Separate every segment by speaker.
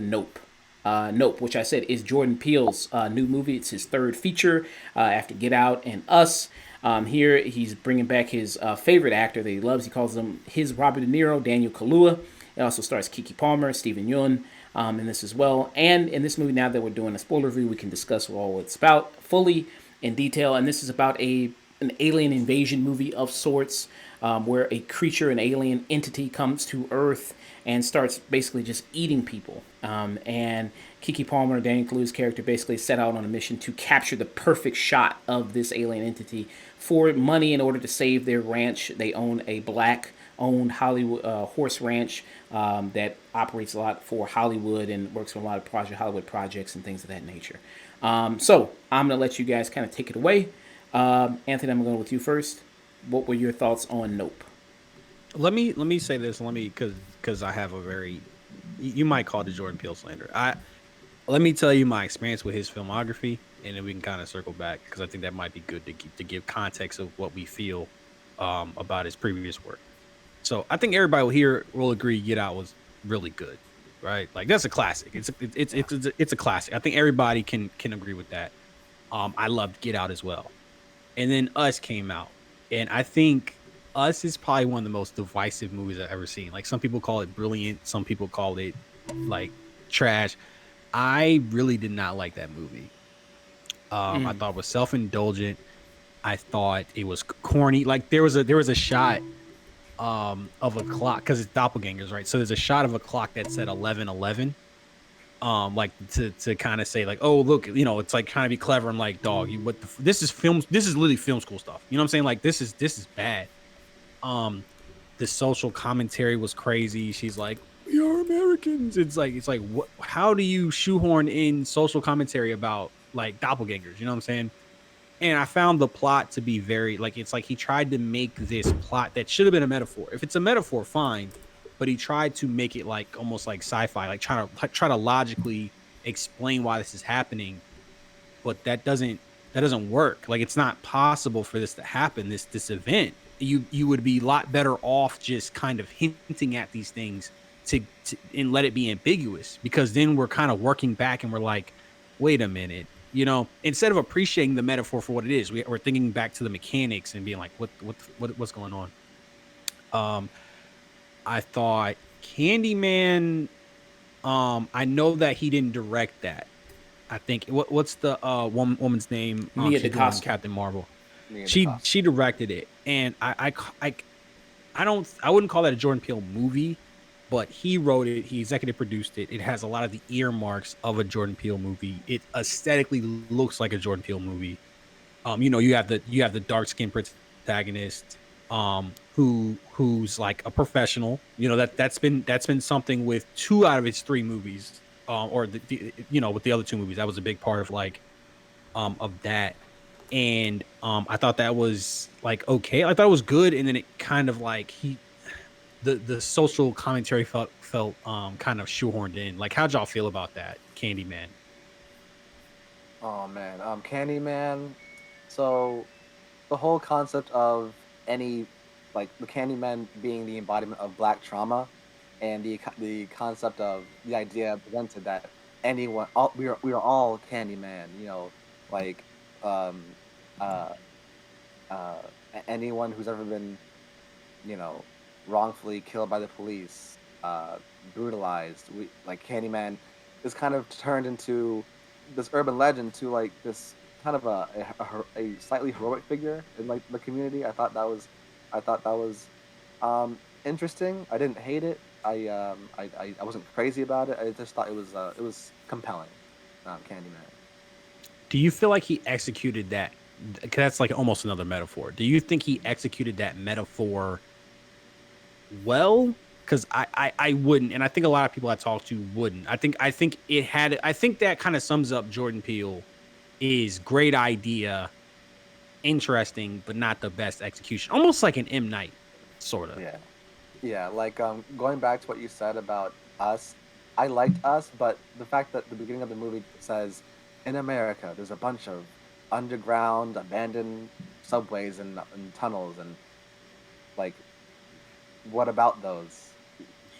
Speaker 1: Nope. Nope, which I said is Jordan Peele's new movie. It's his third feature after Get Out and Us. Here he's bringing back his favorite actor that he loves. He calls him his Robert De Niro, Daniel Kaluuya. It also stars Kiki Palmer, Stephen Yeun in this as well. And in this movie, now that we're doing a spoiler review, we can discuss all it's about fully in detail. And this is about an alien invasion movie of sorts, where a creature, an alien entity, comes to Earth and starts basically just eating people. And Kiki Palmer, Daniel Kaluuya's character, basically set out on a mission to capture the perfect shot of this alien entity for money in order to save their ranch. They own a black-owned Hollywood horse ranch that operates a lot for Hollywood and works on a lot of Hollywood projects and things of that nature. So I'm going to let you guys kind of take it away. Anthony, I'm going with you first. What were your thoughts on Nope?
Speaker 2: Let me say this. Because I have a very, you might call it the Jordan Peele slander. Let me tell you my experience with his filmography, and then we can kind of circle back because I think that might be good to give context of what we feel about his previous work. So I think everybody here will agree Get Out was really good, right? Like that's a classic. It's a classic. I think everybody can agree with that. I loved Get Out as well, and then Us came out, and I think Us is probably one of the most divisive movies I've ever seen. Like some people call it brilliant, some people call it like trash. I really did not like that movie. I thought it was self-indulgent. I thought it was corny. Like there was a shot of a clock because it's doppelgangers, right? So there's a shot of a clock that said 11:11. Like to kind of say like, oh look, it's like trying to be clever and like, dog, this is film. This is literally film school stuff. You know what I'm saying? Like this is bad. The social commentary was crazy. She's like, we are Americans. It's like what, how do you shoehorn in social commentary about like doppelgangers? You know what I'm saying? And I found the plot to be very like, it's like he tried to make this plot that should have been a metaphor. If it's a metaphor, fine, but he tried to make it like almost like sci-fi, like try to logically explain why this is happening, but that doesn't work. Like it's not possible for this to happen. This event, you would be a lot better off just kind of hinting at these things to and let it be ambiguous, because then we're kind of working back and we're like, wait a minute, instead of appreciating the metaphor for what it is, we're thinking back to the mechanics and being like, what's going on? I thought Candyman. I know that he didn't direct that. I think what's the woman's name?
Speaker 1: Nia
Speaker 2: She's
Speaker 1: DaCosta.
Speaker 2: Captain Marvel.
Speaker 3: Nia
Speaker 2: She
Speaker 3: DaCosta.
Speaker 2: directed it, and I wouldn't call that a Jordan Peele movie, but he wrote it. He executive produced it. It has a lot of the earmarks of a Jordan Peele movie. It aesthetically looks like a Jordan Peele movie. You have the dark skinned protagonist, who's like a professional. That's been something with 2 out of its 3 movies, or with the other 2 movies. That was a big part of like of that. And I thought that was like okay. I thought it was good, and then it kind of like the social commentary felt kind of shoehorned in. Like, how'd y'all feel about that, Candyman?
Speaker 3: Oh man, Candyman. So, the whole concept of any, like the Candyman being the embodiment of Black trauma, and the concept of the idea presented that we are all Candyman. Like um, uh, uh, anyone who's ever been, wrongfully killed by the police, brutalized. Like Candyman is kind of turned into this urban legend to like this kind of a slightly heroic figure in like the community. I thought that was interesting. I didn't hate it. I wasn't crazy about it. I just thought it was compelling. Candyman.
Speaker 2: Do you feel like he executed that? 'Cause that's like almost another metaphor. Do you think he executed that metaphor well? Because I wouldn't, and I think a lot of people I talk to wouldn't. I think that kind of sums up Jordan Peele is great idea, interesting, but not the best execution. Almost like an M. Night, sort of.
Speaker 3: Yeah. Yeah, like going back to what you said about Us, I liked Us, but the fact that the beginning of the movie says, in America, there's a bunch of underground, abandoned subways and tunnels, and like, what about those?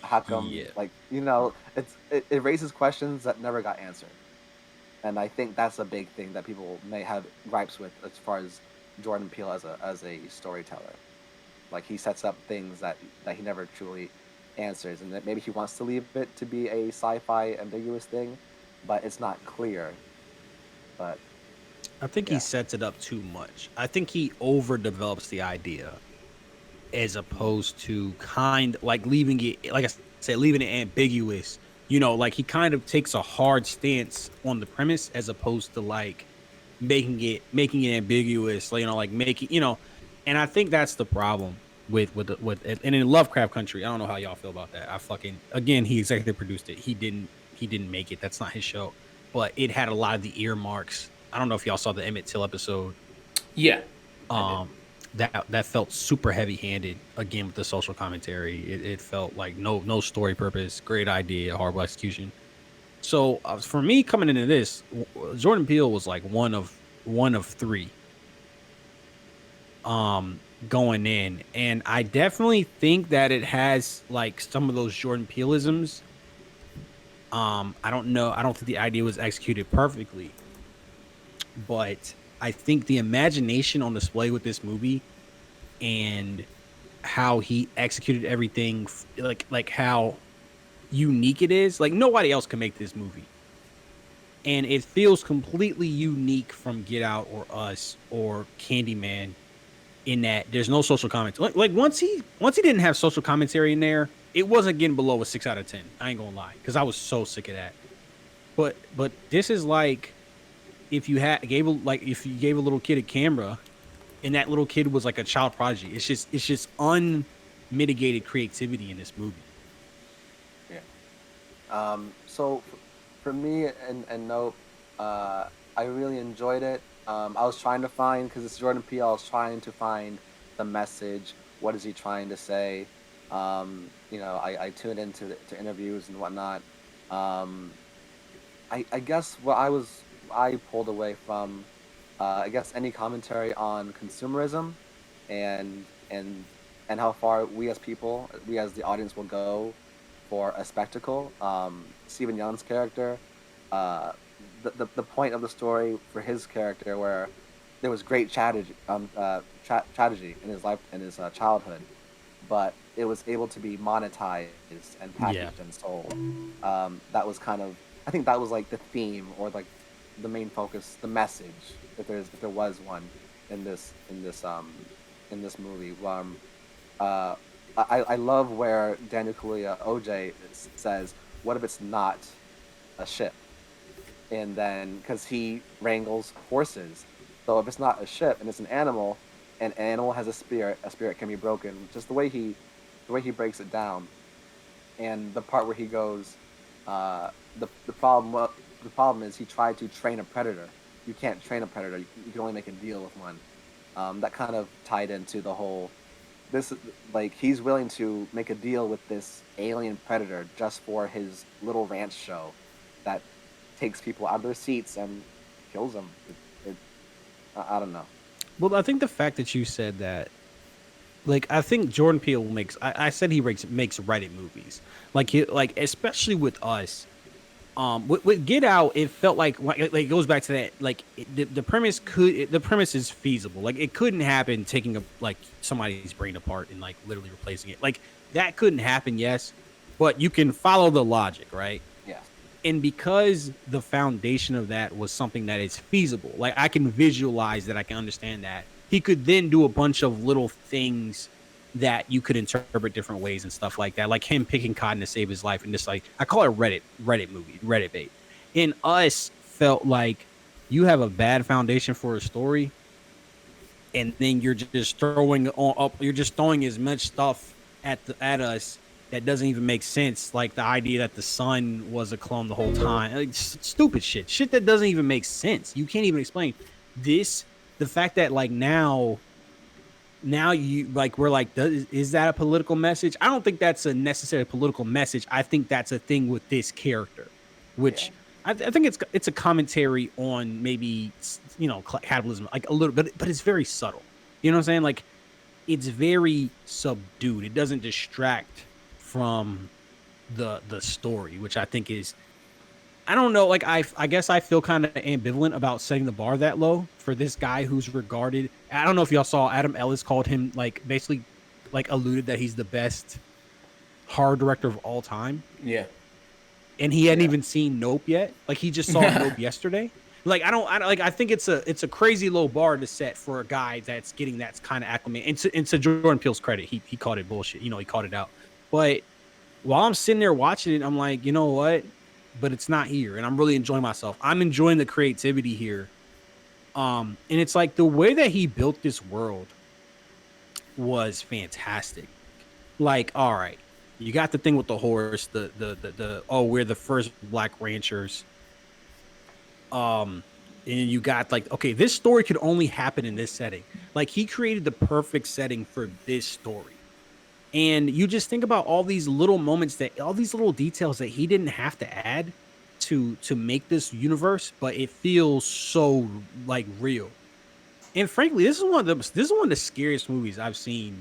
Speaker 3: How come,
Speaker 2: Yeah.
Speaker 3: like, it raises questions that never got answered, and I think that's a big thing that people may have gripes with as far as Jordan Peele as a storyteller. Like he sets up things that he never truly answers, and that maybe he wants to leave it to be a sci-fi ambiguous thing, but it's not clear. But
Speaker 2: I think he
Speaker 3: yeah,
Speaker 2: sets it up too much. I think he overdevelops the idea as opposed to kind like leaving it, like I said, leaving it ambiguous. Like he kind of takes a hard stance on the premise as opposed to like making it ambiguous. Like making and I think that's the problem with and in Lovecraft Country. I don't know how y'all feel about that. I fucking again, he executive produced it. He didn't make it. That's not his show. But it had a lot of the earmarks. I don't know if y'all saw the Emmett Till episode.
Speaker 1: Yeah, I did.
Speaker 2: um that felt super heavy handed again with the social commentary. It felt like no story purpose, great idea, horrible execution. So for me coming into this, Jordan Peele was like one of three going in, and I definitely think that it has like some of those Jordan Peeleisms. I don't know, I don't think the idea was executed perfectly, but I think the imagination on display with this movie and how he executed everything, like how unique it is. Like nobody else can make this movie, and it feels completely unique from Get Out or Us or Candyman in that there's no social commentary. Like once he didn't have social commentary in there, it wasn't getting below a 6 out of 10. I ain't gonna lie, because I was so sick of that. But this is like if you gave a little kid a camera and that little kid was like a child prodigy. It's just unmitigated creativity in this movie.
Speaker 3: yeah. So for me and Nope, I really enjoyed it. I was trying to find, because it's Jordan Peele, I was trying to find the message. What is he trying to say? I tuned into to interviews and whatnot. Um, I guess I pulled away from, I guess any commentary on consumerism, and and and how far we as the audience will go for a spectacle. Stephen Young's character, uh, the point of the story for his character, where there was great tragedy in his life, in his childhood, but it was able to be monetized and
Speaker 2: Yeah.
Speaker 3: packaged and sold. That was kind of, I think that was like the theme, or like the main focus, the message, if there was one in this movie. Uh, I love where Daniel Kaluuya OJ says, "What if it's not a ship?" And then, because he wrangles horses, so if it's not a ship and it's an animal has a spirit can be broken. Just the way he breaks it down, and the part where he goes, the problem is he tried to train a predator. You can't train a predator. You can only make a deal with one. That kind of tied into the whole. This, like, he's willing to make a deal with this alien predator just for his little ranch show, that takes people out of their seats and kills them. I don't know.
Speaker 2: Well, I think the fact that you said that, like, I think Jordan Peele makes. I said he makes Reddit movies, like especially with Us. With Get Out, it felt like it goes back to that. Like the premise is feasible. Like it couldn't happen taking like somebody's brain apart and like literally replacing it. Like that couldn't happen. Yes, but you can follow the logic, right?
Speaker 3: Yes.
Speaker 2: And because the foundation of that was something that is feasible, like I can visualize that, I can understand that he could then do a bunch of little things that you could interpret different ways and stuff like that, like him picking cotton to save his life, and just like I call it Reddit movie, Reddit bait. In Us felt like you have a bad foundation for a story, and then you're just throwing on up, you're just throwing as much stuff at us that doesn't even make sense, like the idea that the sun was a clone the whole time, like, stupid shit that doesn't even make sense. You can't even explain this. The fact that like now now you like we're like, is that a political message? I don't think that's a necessary political message. I think that's a thing with this character,
Speaker 3: Yeah.
Speaker 2: which I think it's a commentary on maybe capitalism, like a little, but it's very subtle. You know what I'm saying? Like it's very subdued. It doesn't distract from the story, which I think is, I don't know. Like I guess I feel kind of ambivalent about setting the bar that low for this guy who's regarded. I don't know if y'all saw Adam Ellis called him like basically like alluded that he's the best horror director of all time,
Speaker 1: Yeah.
Speaker 2: and he hadn't
Speaker 3: Yeah.
Speaker 2: even seen Nope yet. Like he just saw Nope yesterday. Like I think it's a crazy low bar to set for a guy that's getting that kind of acclimate. And to Jordan Peele's credit, he called it bullshit. He called it out. But while I'm sitting there watching it, I'm like, you know what? But it's not here, and I'm really enjoying myself. I'm enjoying the creativity here. And it's like the way that he built this world was fantastic. Like, all right, you got the thing with the horse, the oh, we're the first black ranchers. And you got like, okay, this story could only happen in this setting. Like he created the perfect setting for this story. And you just think about all these little moments all these little details that he didn't have to add to make this universe, but it feels so like real. And frankly, this is one of the scariest movies I've seen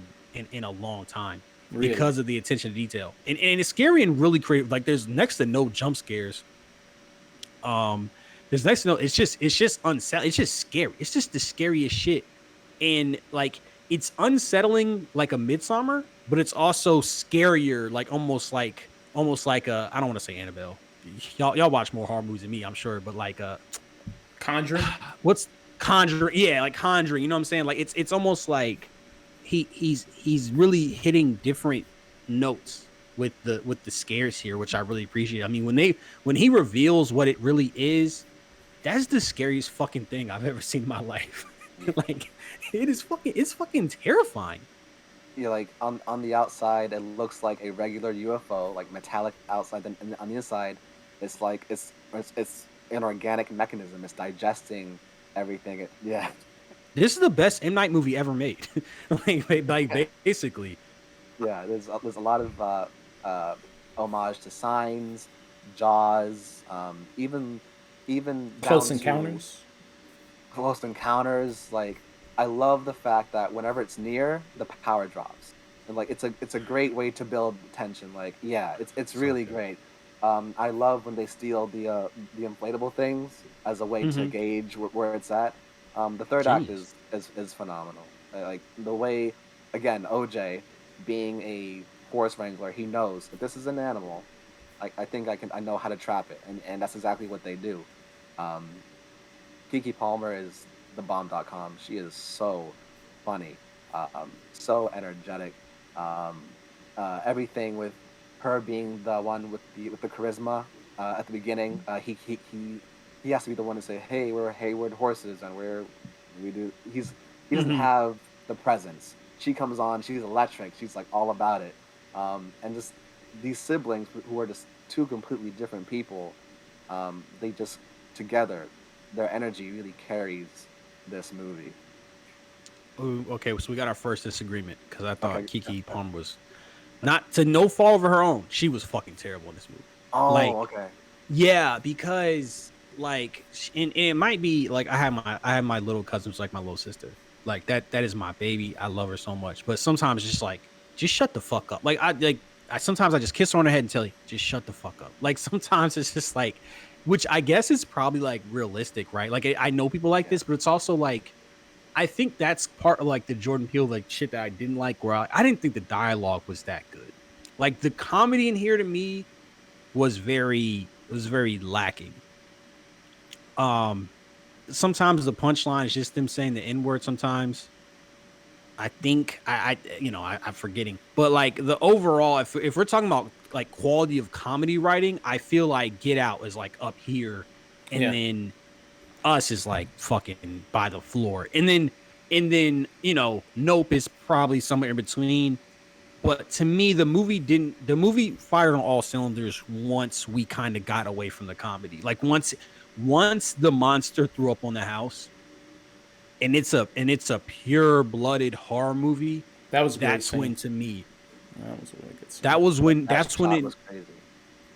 Speaker 2: in a long time
Speaker 1: Really?
Speaker 2: because of the attention to detail. And it's scary and really creative. Like there's next to no jump scares. There's next to no. It's just unsettling. It's just scary. It's just the scariest shit. And like it's unsettling like a Midsummer, but it's also scarier, like almost like a, I don't want to say Annabelle. Y'all watch more horror movies than me, I'm sure, but like
Speaker 1: Conjuring.
Speaker 2: what's Conjuring? Yeah, like Conjuring. You know what I'm saying? Like it's almost like he's really hitting different notes with the scares here, which I really appreciate. I mean, when he reveals what it really is, that's the scariest fucking thing I've ever seen in my life. Like it's fucking terrifying.
Speaker 3: Yeah, like on the outside, it looks like a regular UFO, like metallic outside, and on the inside, it's like it's an organic mechanism. It's digesting everything. Yeah,
Speaker 2: This is the best M Night movie ever made. Basically.
Speaker 3: yeah. There's a lot of homage to Signs, Jaws, even down
Speaker 1: Close
Speaker 3: to
Speaker 1: Encounters.
Speaker 3: Close Encounters. Like I love the fact that whenever it's near, the power drops, and like it's a great way to build tension. Like yeah, it's
Speaker 2: So
Speaker 3: really
Speaker 2: good.
Speaker 3: great. I love when they steal the inflatable things as a way to
Speaker 2: Mhm.
Speaker 3: gauge where it's at. The third act
Speaker 2: Jeez.
Speaker 3: is phenomenal. Like the way, again, OJ being a forest wrangler, he knows if this is an animal, I think I know how to trap it, and that's exactly what they do. Um, Kiki Palmer is the bomb.com. She is so funny, so energetic. Um, Everything with her being the one with the charisma at the beginning. He has to be the one to say, "Hey, we're Hayward horses, and we do." He doesn't
Speaker 2: Mhm.
Speaker 3: have the presence. She comes on. She's electric. She's like all about it. And just these siblings who are just two completely different people. They just together, their energy really carries this movie.
Speaker 2: Ooh, okay, so we got our first disagreement because I thought
Speaker 3: Okay.
Speaker 2: Kiki Palmer was not to no fault of her own. She was fucking terrible in this movie.
Speaker 3: Oh,
Speaker 2: Like,
Speaker 3: okay.
Speaker 2: yeah, because like, and it might be like I have my little cousin who's like my little sister. Like that is my baby. I love her so much. But sometimes it's just like, just shut the fuck up. I sometimes I just kiss her on the head and tell you, just shut the fuck up. Like sometimes it's just like, which I guess is probably like realistic, right? Like I know people like
Speaker 3: Yeah.
Speaker 2: this, but it's also like I think that's part of like the Jordan Peele like shit that I didn't like. Where I didn't think the dialogue was that good. Like the comedy in here to me was very lacking. Um, Sometimes the punchline is just them saying the N word. Sometimes I think I'm forgetting, but like the overall, if we're talking about like quality of comedy writing, I feel like Get Out is like up here, and
Speaker 1: Yeah.
Speaker 2: then Us is like fucking by the floor, and then Nope is probably somewhere in between. But to me, the movie fired on all cylinders once we kind of got away from the comedy. Like once the monster threw up on the house, and it's a pure-blooded horror movie.
Speaker 1: That was a great
Speaker 2: That's when
Speaker 1: scene.
Speaker 2: to me
Speaker 1: That was a really good scene.
Speaker 2: that was when
Speaker 3: That
Speaker 2: that's when
Speaker 3: shot
Speaker 2: it
Speaker 3: was crazy.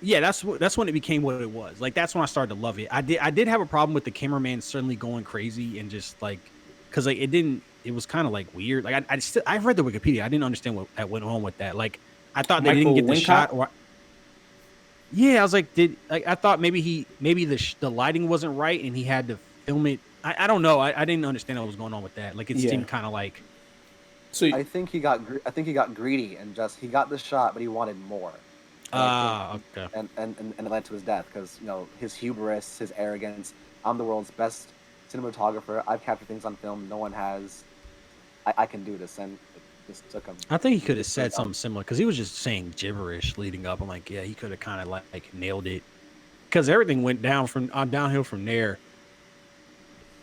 Speaker 2: yeah, that's when it became what it was. Like that's when I started to love it. I did have a problem with the cameraman suddenly going crazy and just like because like it was kind of like weird. Like I've read the Wikipedia. I didn't understand what went on with that. Like I thought they didn't
Speaker 1: Michael
Speaker 2: get the shot.
Speaker 1: Wincott.
Speaker 2: Or yeah, I was like, I thought maybe the lighting wasn't right and he had to film it. I don't know. I didn't understand what was going on with that. Like it
Speaker 1: Yeah.
Speaker 2: seemed kind of like
Speaker 1: So
Speaker 3: I think he got greedy and just he got the shot, but he wanted more. And I think
Speaker 2: okay.
Speaker 3: and it led to his death because his hubris, his arrogance. I'm the world's best cinematographer. I've captured things on film no one has. I can do this, and it just took him.
Speaker 2: I think he could have said something similar because he was just saying gibberish leading up. I'm like, yeah, he could have kind of like nailed it because everything went downhill from there.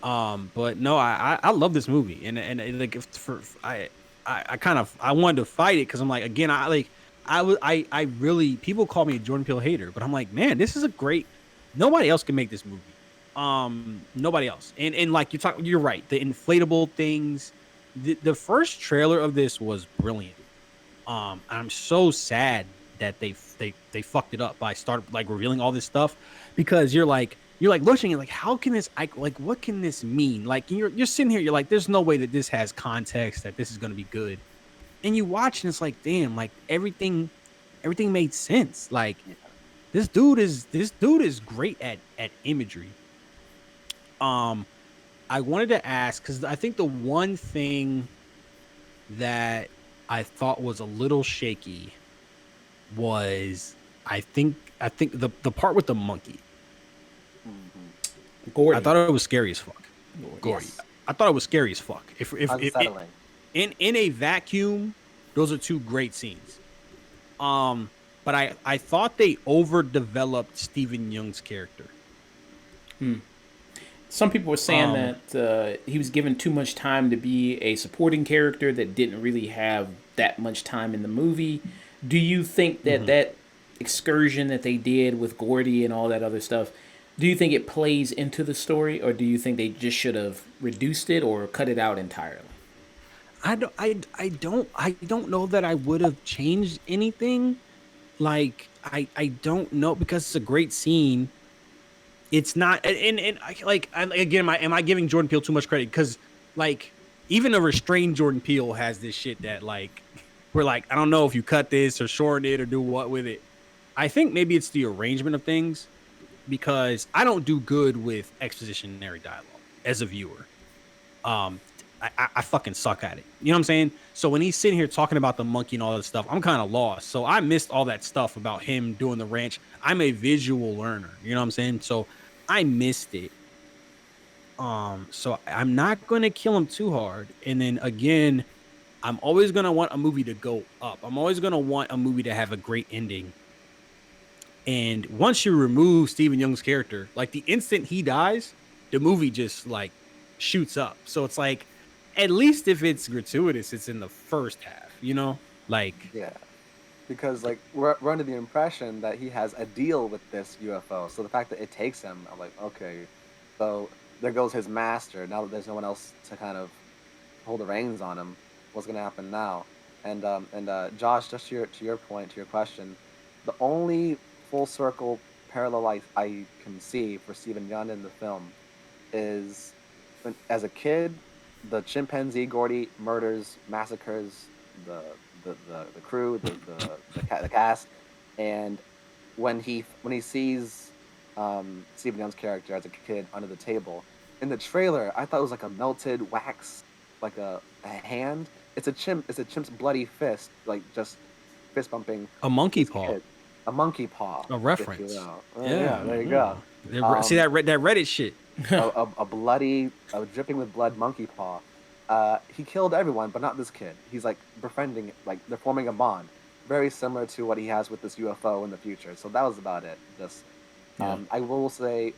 Speaker 2: But no, I love this movie, and like if for I kind of I wanted to fight it because I'm like again I really people call me a Jordan Peele hater, but I'm like man, this is a great. Nobody else can make this movie. Nobody else, and like you're right. The inflatable things. The first trailer of this was brilliant. I'm so sad that they fucked it up by start like revealing all this stuff because you're like looking at like how can this like what can this mean? Like you're sitting here, you're like, there's no way that this has context, that this is gonna be good. And you watch and it's like, damn, like everything made sense. Like
Speaker 3: Yeah.
Speaker 2: this dude is great at imagery. I wanted to ask because I think the one thing that I thought was a little shaky was I think the part with the monkey.
Speaker 1: Gordy.
Speaker 2: I thought it was scary as fuck. Gory.
Speaker 3: Yes.
Speaker 2: I thought it was scary as fuck. If
Speaker 3: Unsettling.
Speaker 2: in a vacuum, those are two great scenes. But I thought they overdeveloped Stephen Young's character.
Speaker 1: Some people were saying that he was given too much time to be a supporting character that didn't really have that much time in the movie. Do you think that that excursion that they did with Gordy and all that other stuff, do you think it plays into the story, or do you think they just should have reduced it or cut it out entirely?
Speaker 2: I don't know that I would have changed anything. Like I don't know because it's a great scene. It's not and again am I giving Jordan Peele too much credit because like even a restrained Jordan Peele has this shit that like we're like I don't know if you cut this or shorten it or do what with it. I think maybe it's the arrangement of things because I don't do good with expositionary dialogue as a viewer. I fucking suck at it. You know what I'm saying? So when he's sitting here talking about the monkey and all that stuff, I'm kind of lost. So I missed all that stuff about him doing the ranch. I'm a visual learner. You know what I'm saying? So I missed it. So I'm not going to kill him too hard. And then again, I'm always going to want a movie to go up. I'm always going to want a movie to have a great ending. And once you remove Stephen Young's character, like the instant he dies, the movie just like shoots up. So it's like, at least if it's gratuitous, it's in the first half, you know? Like,
Speaker 3: Yeah. Because like we're under the impression that he has a deal with this UFO. So the fact that it takes him, I'm like, okay, so there goes his master. Now that there's no one else to kind of hold the reins on him, what's gonna happen now? And Josh, just to your point, to your question, the only full circle parallel I can see for Stephen Young in the film is as a kid, the chimpanzee Gordy murders, massacres the crew, the cast, and when he sees Stephen Young's character as a kid under the table in the trailer, I thought it was like a melted wax, like a hand. It's a chimp's bloody fist, like just fist bumping
Speaker 2: a monkey
Speaker 3: his
Speaker 2: paw.
Speaker 3: kid. A monkey paw.
Speaker 2: A reference.
Speaker 3: Yeah, there you go.
Speaker 2: See that Reddit shit.
Speaker 3: a bloody, dripping with blood monkey paw. He killed everyone, but not this kid. He's like befriending, like they're forming a bond, very similar to what he has with this UFO in the future. So that was about it. Just, I will say,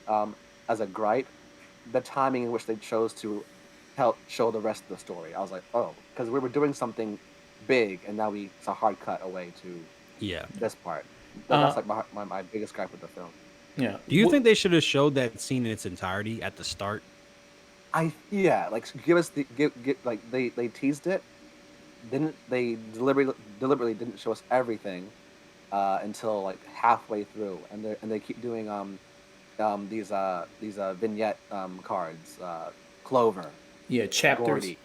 Speaker 3: as a gripe, the timing in which they chose to help show the rest of the story. I was like, oh, because we were doing something big, and now it's a hard cut away to this part. That's like my biggest gripe with the film.
Speaker 1: Yeah.
Speaker 2: Do you think they should have showed that scene in its entirety at the start?
Speaker 3: Yeah, like give us the give like they teased it, didn't they deliberately didn't show us everything until like halfway through, and they keep doing these vignette cards, Clover,
Speaker 1: Yeah, chapters.
Speaker 3: Gordy,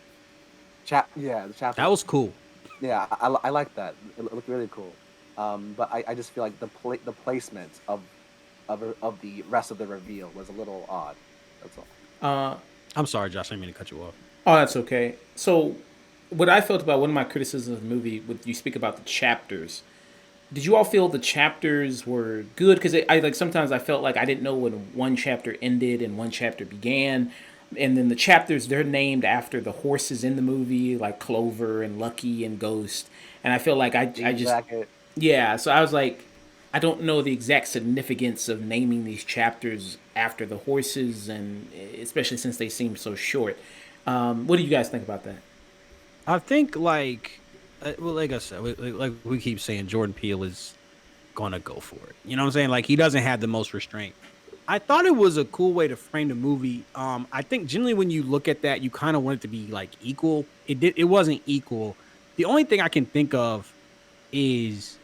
Speaker 3: yeah, the
Speaker 2: That
Speaker 3: chapters.
Speaker 2: was cool.
Speaker 3: Yeah, I like that. It looked really cool. But I just feel like the placement of the rest of the reveal was a little odd. That's all.
Speaker 2: I'm sorry, Josh. I didn't mean to cut you off.
Speaker 1: Oh, that's okay. So, what I felt about one of my criticisms of the movie, with you speak about the chapters, did you all feel the chapters were good? Because I like sometimes I felt like I didn't know when one chapter ended and one chapter began, and then the chapters they're named after the horses in the movie, like Clover and Lucky and Ghost, and I feel like I
Speaker 3: Jean
Speaker 1: just
Speaker 3: jacket.
Speaker 1: yeah. So I was like, I don't know the exact significance of naming these chapters after the horses, and especially since they seem so short. What do you guys think about that?
Speaker 2: I think well, like I said, like we keep saying, Jordan Peele is gonna go for it. You know what I'm saying? Like he doesn't have the most restraint. I thought it was a cool way to frame the movie. I think generally when you look at that, you kind of want it to be like equal. It wasn't equal. The only thing I can think of is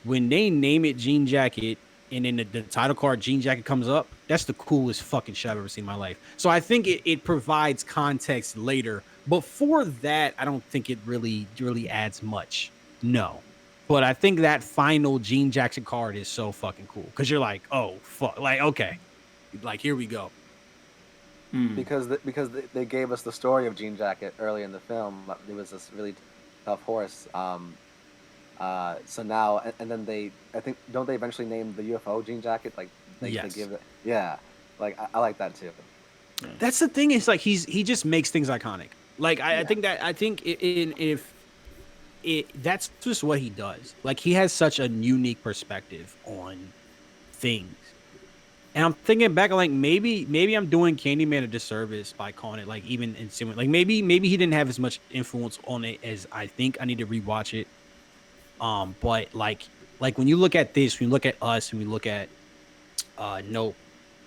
Speaker 2: when they name it Jean Jacket and then the title card Jean Jacket comes up, that's the coolest fucking shit I've ever seen in my life. So I think it provides context later. Before that, I don't think it really adds much. No. But I think that final Jean Jackson card is so fucking cool. Cause you're like, oh fuck. Like, okay. Like here we go.
Speaker 3: Because they gave us the story of Jean Jacket early in the film. It was this really tough horse. So now and then I think don't they eventually name the UFO Jean Jacket? Like they
Speaker 2: Yes.
Speaker 3: give it. Yeah, like I like that too.
Speaker 2: That's the thing, is like he just makes things iconic. Like
Speaker 3: Yeah.
Speaker 2: I think if that's just what he does. Like he has such a unique perspective on things. And I'm thinking back, like maybe I'm doing Candyman a disservice by calling it like even insinuate. Like maybe he didn't have as much influence on it as I think. I need to rewatch it. But like when you look at this, when you look at us, when we look at Nope,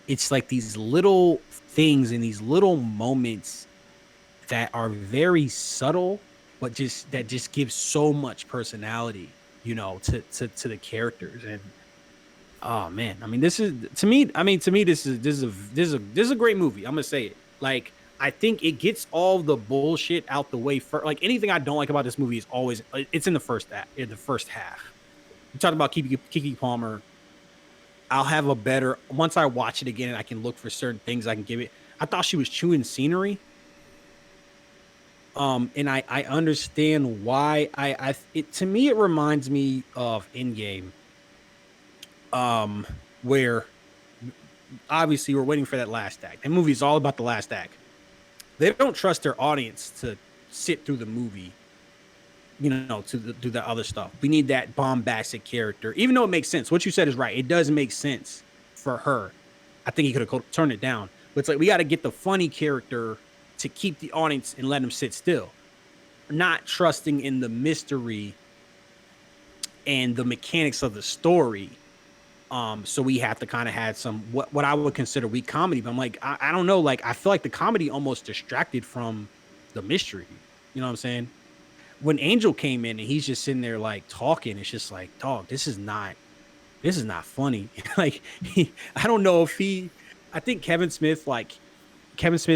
Speaker 2: it's like these little things and these little moments that are very subtle, but just gives so much personality, to the characters. And oh man, I mean, this is to me. I mean, to me, this is a great movie. I'm gonna say it. Like, I think it gets all the bullshit out the way first. Like anything I don't like about this movie is always it's in the first act, in the first half. You talked about Kiki Palmer. I'll have a better once I watch it again and I can look for certain things I can give it. I thought she was chewing scenery. And I understand why it to me it reminds me of Endgame, um, where obviously we're waiting for that last act. That movie is all about the last act. They don't trust their audience to sit through the movie, to do that other stuff. We need that bombastic character, even though it makes sense. What you said is right. It does make sense for her. I think he could have turned it down, but it's like we got to get the funny character to keep the audience and let them sit still, not trusting in the mystery and the mechanics of the story. So we have to kind of have some what I would consider weak comedy. But I'm like, I don't know. Like I feel like the comedy almost distracted from the mystery. You know what I'm saying? When Angel came in and he's just sitting there like talking, it's just like, dog, this is not funny. Like I don't know if I think Kevin Smith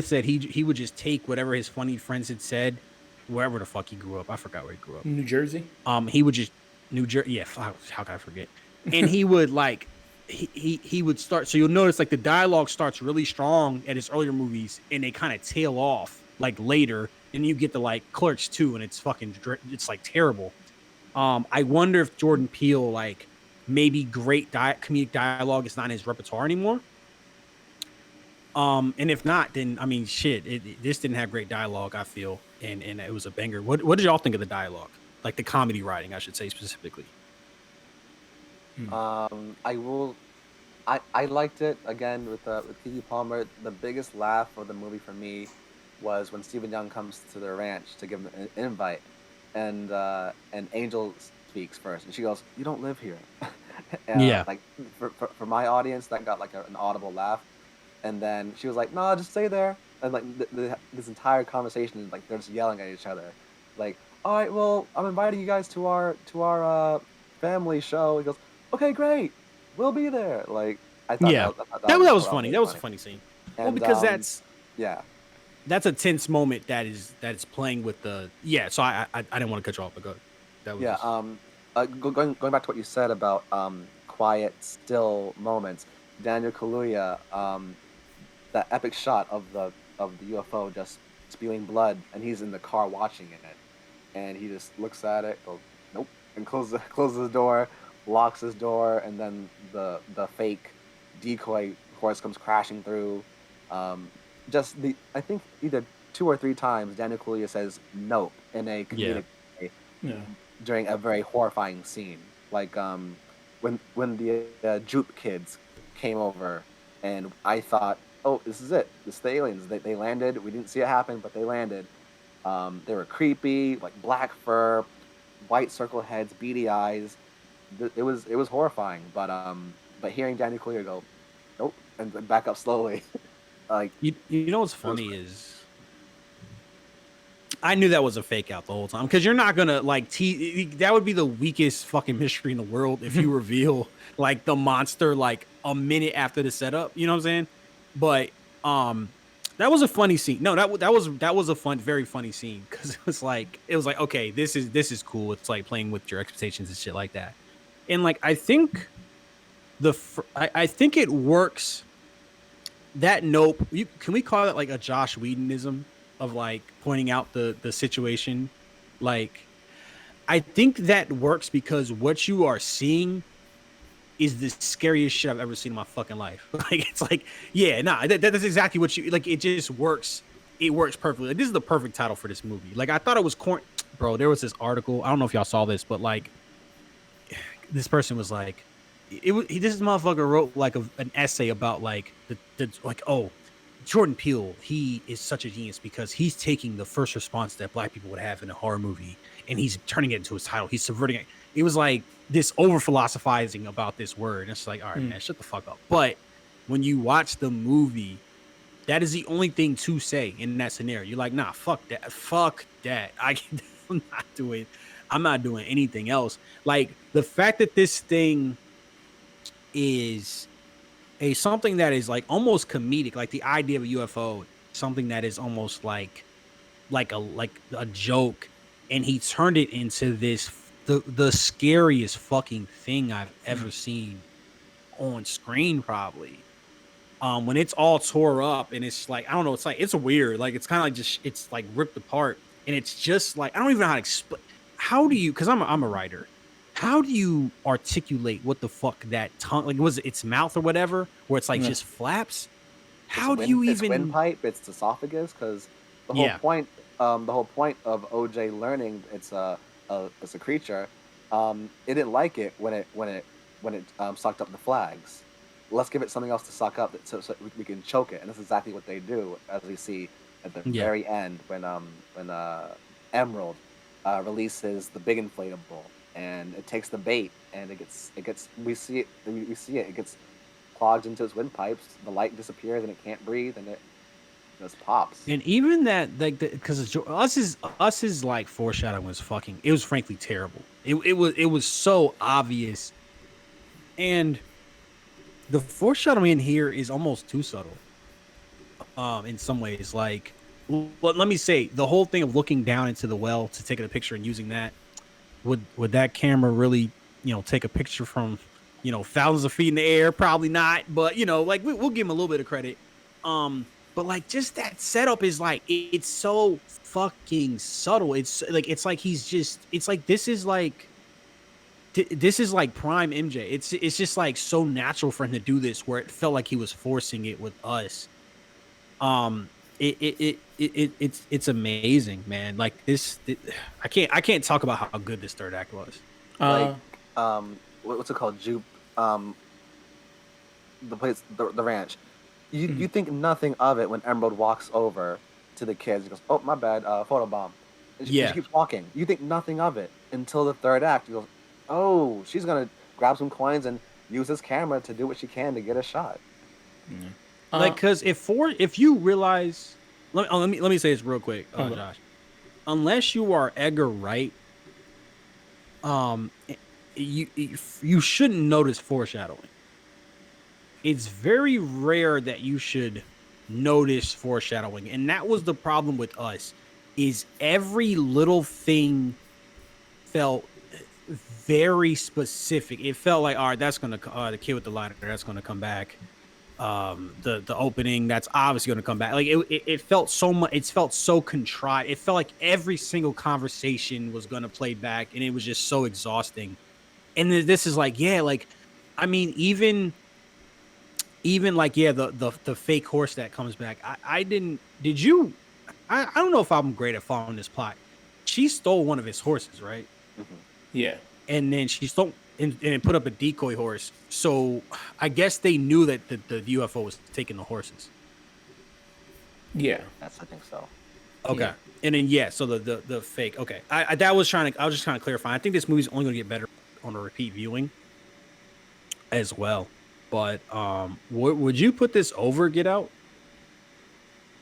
Speaker 2: said he would just take whatever his funny friends had said, wherever the fuck he grew up. I forgot where he grew up.
Speaker 1: New Jersey.
Speaker 2: He would just New Jersey. Yeah, how can I forget? And he would like he would start. So you'll notice like the dialogue starts really strong at his earlier movies, and they kind of tail off like later. And you get to like Clerks 2, and it's like terrible. I wonder if Jordan Peele like maybe great comedic dialogue is not in his repertoire anymore. And if not, then I mean, shit, this didn't have great dialogue. I feel, and it was a banger. What did y'all think of the dialogue? Like the comedy writing, I should say specifically.
Speaker 3: I will. I liked it again with Kiki Palmer. The biggest laugh of the movie for me was when Stephen Young comes to their ranch to give him an invite, and Angel speaks first, and she goes, "You don't live here."
Speaker 2: Yeah.
Speaker 3: Like for my audience, that got like an audible laugh, and then she was like, "No, just stay there." and like this entire conversation, like they're just yelling at each other, like, all right, well, I'm inviting you guys to our family show. He goes, okay, great, we'll be there. Like, I thought
Speaker 2: Yeah,
Speaker 3: that
Speaker 2: that
Speaker 3: was
Speaker 2: was funny.
Speaker 3: really
Speaker 2: That was a
Speaker 3: funny.
Speaker 2: funny scene. Well,
Speaker 3: And
Speaker 2: because
Speaker 3: yeah,
Speaker 2: that's a tense moment that is playing with the So I didn't want to cut you off, but go. That was
Speaker 3: yeah.
Speaker 2: just
Speaker 3: Going back to what you said about quiet, still moments. Daniel Kaluuya, that epic shot of the UFO just spewing blood, and he's in the car watching it, and he just looks at it, goes, nope, and closes the door, locks his door, and then the fake decoy horse comes crashing through. Um, just the I think either 2 or 3 times Daniel Kaluuya says nope in a
Speaker 2: yeah.
Speaker 3: comedic way
Speaker 1: Yeah.
Speaker 3: during a very horrifying scene, like when the Jupe kids came over, and I thought, oh, this is it. This is the aliens. They landed. We didn't see it happen, but they landed. They were creepy, like black fur, white circle heads, beady eyes. It was horrifying. But hearing Daniel Kaluuya go, nope, and then back up slowly, like
Speaker 2: You know what's
Speaker 3: it was
Speaker 2: funny
Speaker 3: great.
Speaker 2: is I knew that was a fake out the whole time because you're not gonna like that would be the weakest fucking mystery in the world if you reveal like the monster like a minute after the setup. You know what I'm saying? But um, that was a funny scene. No, that was a very funny scene because it was like okay, this is cool. It's like playing with your expectations and shit like that. And like I think I think it works. That nope. Can we call it like a Josh Whedonism of like pointing out the situation? Like, I think that works because what you are seeing is the scariest shit I've ever seen in my fucking life. Like, it's like, yeah, nah, that's exactly what you like. It just works. It works perfectly. Like, this is the perfect title for this movie. Like, I thought it was bro. There was this article. I don't know if y'all saw this, but like, this person was like, this motherfucker wrote like an essay about like the like oh Jordan Peele, he is such a genius because he's taking the first response that black people would have in a horror movie and he's turning it into his title. He's subverting it. It was like this over philosophizing about this word. And it's like, all right, man, shut the fuck up. But when you watch the movie, that is the only thing to say in that scenario. You're like, nah, fuck that. Fuck that. I'm not doing anything else. Like the fact that this thing is something that is like almost comedic, like the idea of a UFO, something that is almost like a joke, and he turned it into the scariest fucking thing I've ever seen on screen, probably. When it's all tore up and it's like I don't know, it's weird, like it's kind of like just it's like ripped apart, and it's just like I don't even know how to explain. How do you? Because I'm a writer. How do you articulate what the fuck that tongue like was it its mouth or whatever where it's like
Speaker 1: Yeah.
Speaker 2: just flaps?
Speaker 3: It's
Speaker 2: How do you
Speaker 3: it's
Speaker 2: even?
Speaker 3: windpipe. It's esophagus because
Speaker 2: Yeah,
Speaker 3: the whole point of OJ learning it's a creature. It didn't like it when it sucked up the flags. Let's give it something else to suck up so we can choke it, and that's exactly what they do, as we see at the
Speaker 2: yeah.
Speaker 3: very end when Emerald releases the big inflatable, and it takes the bait, and it gets it gets clogged into its windpipes. The light disappears, and it can't breathe, and it just pops.
Speaker 2: And even that, like, because us is like foreshadowing was fucking. It was frankly terrible. It was so obvious, and the foreshadowing in here is almost too subtle. In some ways, like, let me say the whole thing of looking down into the well to take a picture and using that would that camera really take a picture from thousands of feet in the air? Probably not, but like we'll give him a little bit of credit. But like just that setup is like it's so fucking subtle. It's like he's just it's like this is like prime MJ. It's just like so natural for him to do this where it felt like he was forcing it with us. It's amazing, man. Like I can't talk about how good this third act was.
Speaker 3: Like
Speaker 1: Uh,
Speaker 3: what's it called? Jupe, the place, the ranch. You think nothing of it when Emerald walks over to the kids. He goes, "Oh, my bad, photo bomb." And she
Speaker 2: Yeah.
Speaker 3: keeps walking. You think nothing of it until the third act. You go, "Oh, she's gonna grab some coins and use this camera to do what she can to get a shot."
Speaker 2: Like, because if you realize let me say this real quick,
Speaker 1: Okay.
Speaker 2: Josh. Unless you are Edgar Wright, um, you shouldn't notice foreshadowing. It's very rare that you should notice foreshadowing, and that was the problem with us. Is every little thing felt very specific. It felt like, all right, that's gonna the kid with the lighter, that's gonna come back. The opening, that's obviously gonna come back. Like it felt so much. It felt so contrived. It felt like every single conversation was gonna play back, and it was just so exhausting. And then this is like, yeah, like I mean, even like yeah, the fake horse that comes back. I didn't. Did you? I don't know if I'm great at following this plot. She stole one of his horses, right?
Speaker 3: Mhm.
Speaker 1: Yeah.
Speaker 2: And then she stole and put up a decoy horse. So I guess they knew that the UFO was taking the horses.
Speaker 1: Yeah.
Speaker 3: Yes, I think so.
Speaker 2: Okay.
Speaker 1: Yeah.
Speaker 2: And then yeah, so the fake. Okay. I was just trying to clarify. I think this movie's only gonna get better on a repeat viewing as well. But would you put this over Get Out?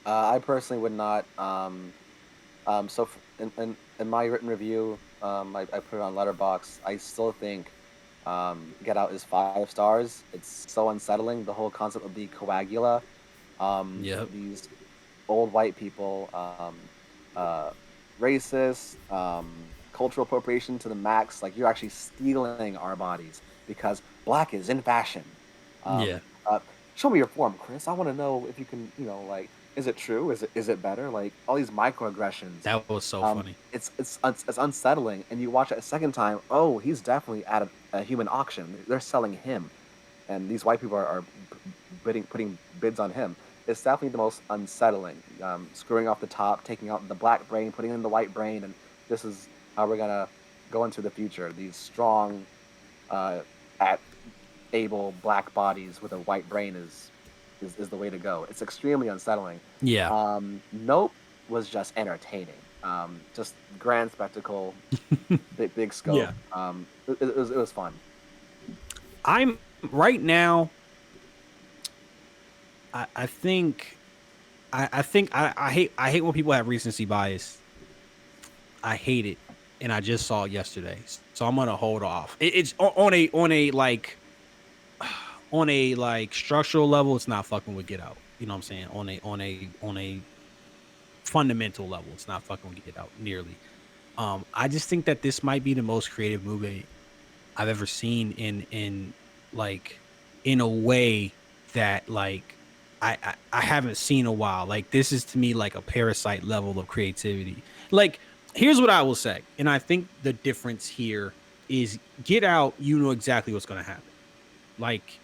Speaker 3: I personally would not. So in my written review, I put it on Letterbox. I still think Get Out is 5 stars. It's so unsettling. The whole concept of the coagula,
Speaker 2: Yep.
Speaker 3: these old white people, uh, racist, cultural appropriation to the max. Like you're actually stealing our bodies because black is in fashion.
Speaker 2: Yeah.
Speaker 3: Um, uh, Show me your form, Chris. I want to know if you can, like, is it true? Is it better? Like all these microaggressions.
Speaker 2: That was so funny.
Speaker 3: It's unsettling, and you watch it a second time. Oh, he's definitely at a human auction. They're selling him, and these white people are putting bids on him. It's definitely the most unsettling. Screwing off the top, taking out the black brain, putting in the white brain, and this is how we're gonna go into the future. These strong, at able black bodies with a white brain is the way to go. It's extremely unsettling.
Speaker 2: Yeah.
Speaker 3: Nope was just entertaining. Just grand spectacle, big scope.
Speaker 2: Yeah.
Speaker 3: It was fun.
Speaker 2: I'm right now. I think I hate when people have recency bias. I hate it, and I just saw it yesterday, so I'm gonna hold off. It's on a like structural level. It's not fucking with Get Out. You know what I'm saying? On a fundamental level, it's not fucking with Get Out nearly. I just think that this might be the most creative movie I've ever seen in like in a way that like I haven't seen in a while. Like this is to me like a Parasite level of creativity. Like here's what I will say, and I think the difference here is Get Out. You know exactly what's going to happen. Like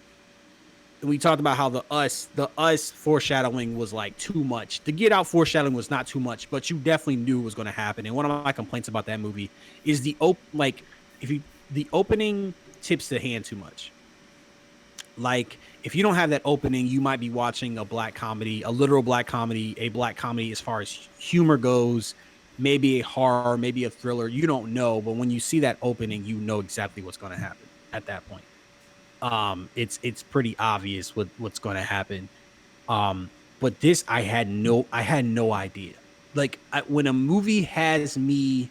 Speaker 2: we talked about how the us foreshadowing was like too much. The Get Out foreshadowing was not too much, but you definitely knew it was going to happen. And one of my complaints about that movie is like if you the opening tips the hand too much. Like if you don't have that opening, you might be watching a black comedy, a literal black comedy, a black comedy as far as humor goes, maybe a horror, maybe a thriller. You don't know, but when you see that opening, you know exactly what's going to happen at that point. It's pretty obvious what's going to happen. But this I had no idea. Like when a movie has me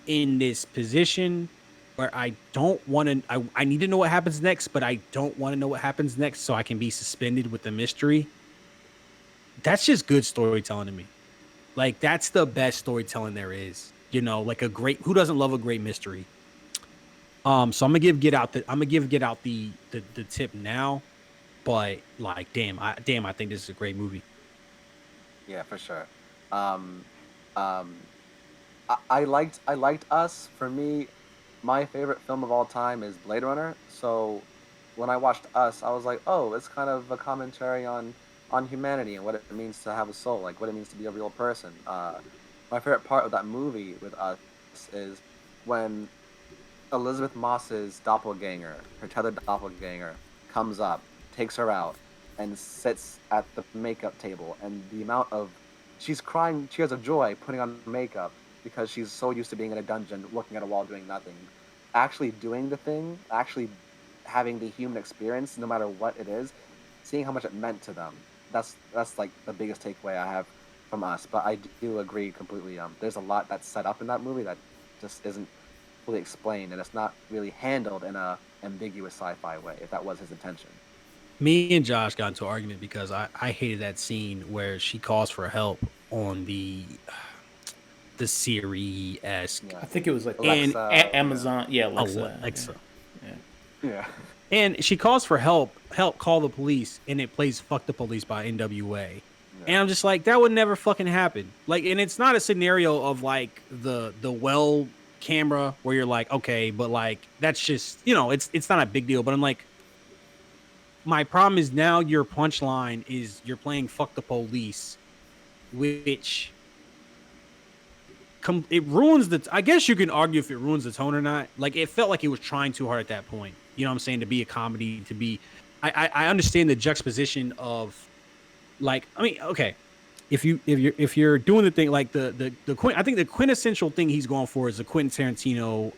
Speaker 2: in this position where I don't want to, I need to know what happens next, but I don't want to know what happens next so I can be suspended with the mystery. That's just good storytelling to me. Like that's the best storytelling there is. You know, like who doesn't love a great mystery? So I'm gonna give Get Out the tip now, but like I think this is a great movie.
Speaker 3: Yeah, for sure. Um, um, I liked Us. For me, my favorite film of all time is Blade Runner. So when I watched Us, I was like, oh, it's kind of a commentary on humanity and what it means to have a soul, like what it means to be a real person. My favorite part of that movie with Us is when Elizabeth Moss's doppelganger, her tethered doppelganger, comes up, takes her out, and sits at the makeup table. And the amount of she's crying tears of joy putting on makeup because she's so used to being in a dungeon, looking at a wall, doing nothing. Actually doing the thing, actually having the human experience, no matter what it is, seeing how much it meant to them. that's like the biggest takeaway I have from Us. But I do agree completely. There's a lot that's set up in that movie that just isn't fully explained, and it's not really handled in a ambiguous sci-fi way. If that was his intention.
Speaker 2: Me and Josh got into an argument because I hated that scene where she calls for help on the Siri esque
Speaker 3: Yeah.
Speaker 1: I think it was like
Speaker 2: And-
Speaker 1: Amazon. Yeah, Alexa.
Speaker 2: Alexa.
Speaker 3: Yeah.
Speaker 2: And she calls for help, call the police, and it plays "Fuck the Police" by NWA. And I'm just like, that would never fucking happen. Like, and it's not a scenario of like the well camera where you're like, okay, but like that's just, you know, it's not a big deal. But I'm like, my problem is now your punchline is you're playing "Fuck the Police," which it ruins the. I guess you can argue if it ruins the tone or not. Like, it felt like it was trying too hard at that point. You know what I'm saying? To be a comedy, to be. I understand the juxtaposition of, like, I mean, okay, if you're doing the thing like the I think the quintessential thing he's going for is the Quentin Tarantino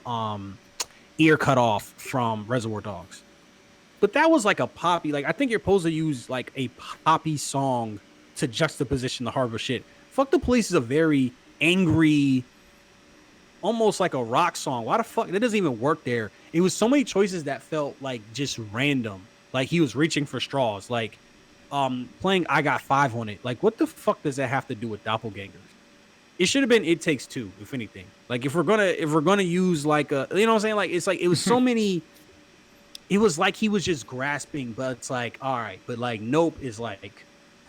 Speaker 2: ear cut off from Reservoir Dogs. But that was like a poppy. Like, I think you're supposed to use like a poppy song to juxtaposition the horrible shit. Fuck the Police is a very angry, almost like a rock song. Why the fuck? That doesn't even work there. It was so many choices that felt like just random. Like he was reaching for straws. Like playing I Got Five on it. Like, what the fuck does that have to do with doppelgangers? It should have been It Takes Two, if anything. Like, if we're gonna use like a, you know what I'm saying? Like, it's like it was so many. It was like he was just grasping, but it's like, all right, but like Nope is like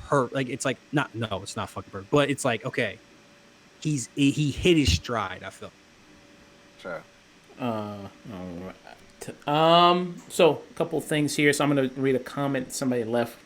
Speaker 2: her, like it's like no, it's not fucking bird, but it's like, okay, he hit his stride. I felt.
Speaker 3: Sure.
Speaker 1: All right. So a couple things here. So I'm gonna read a comment somebody left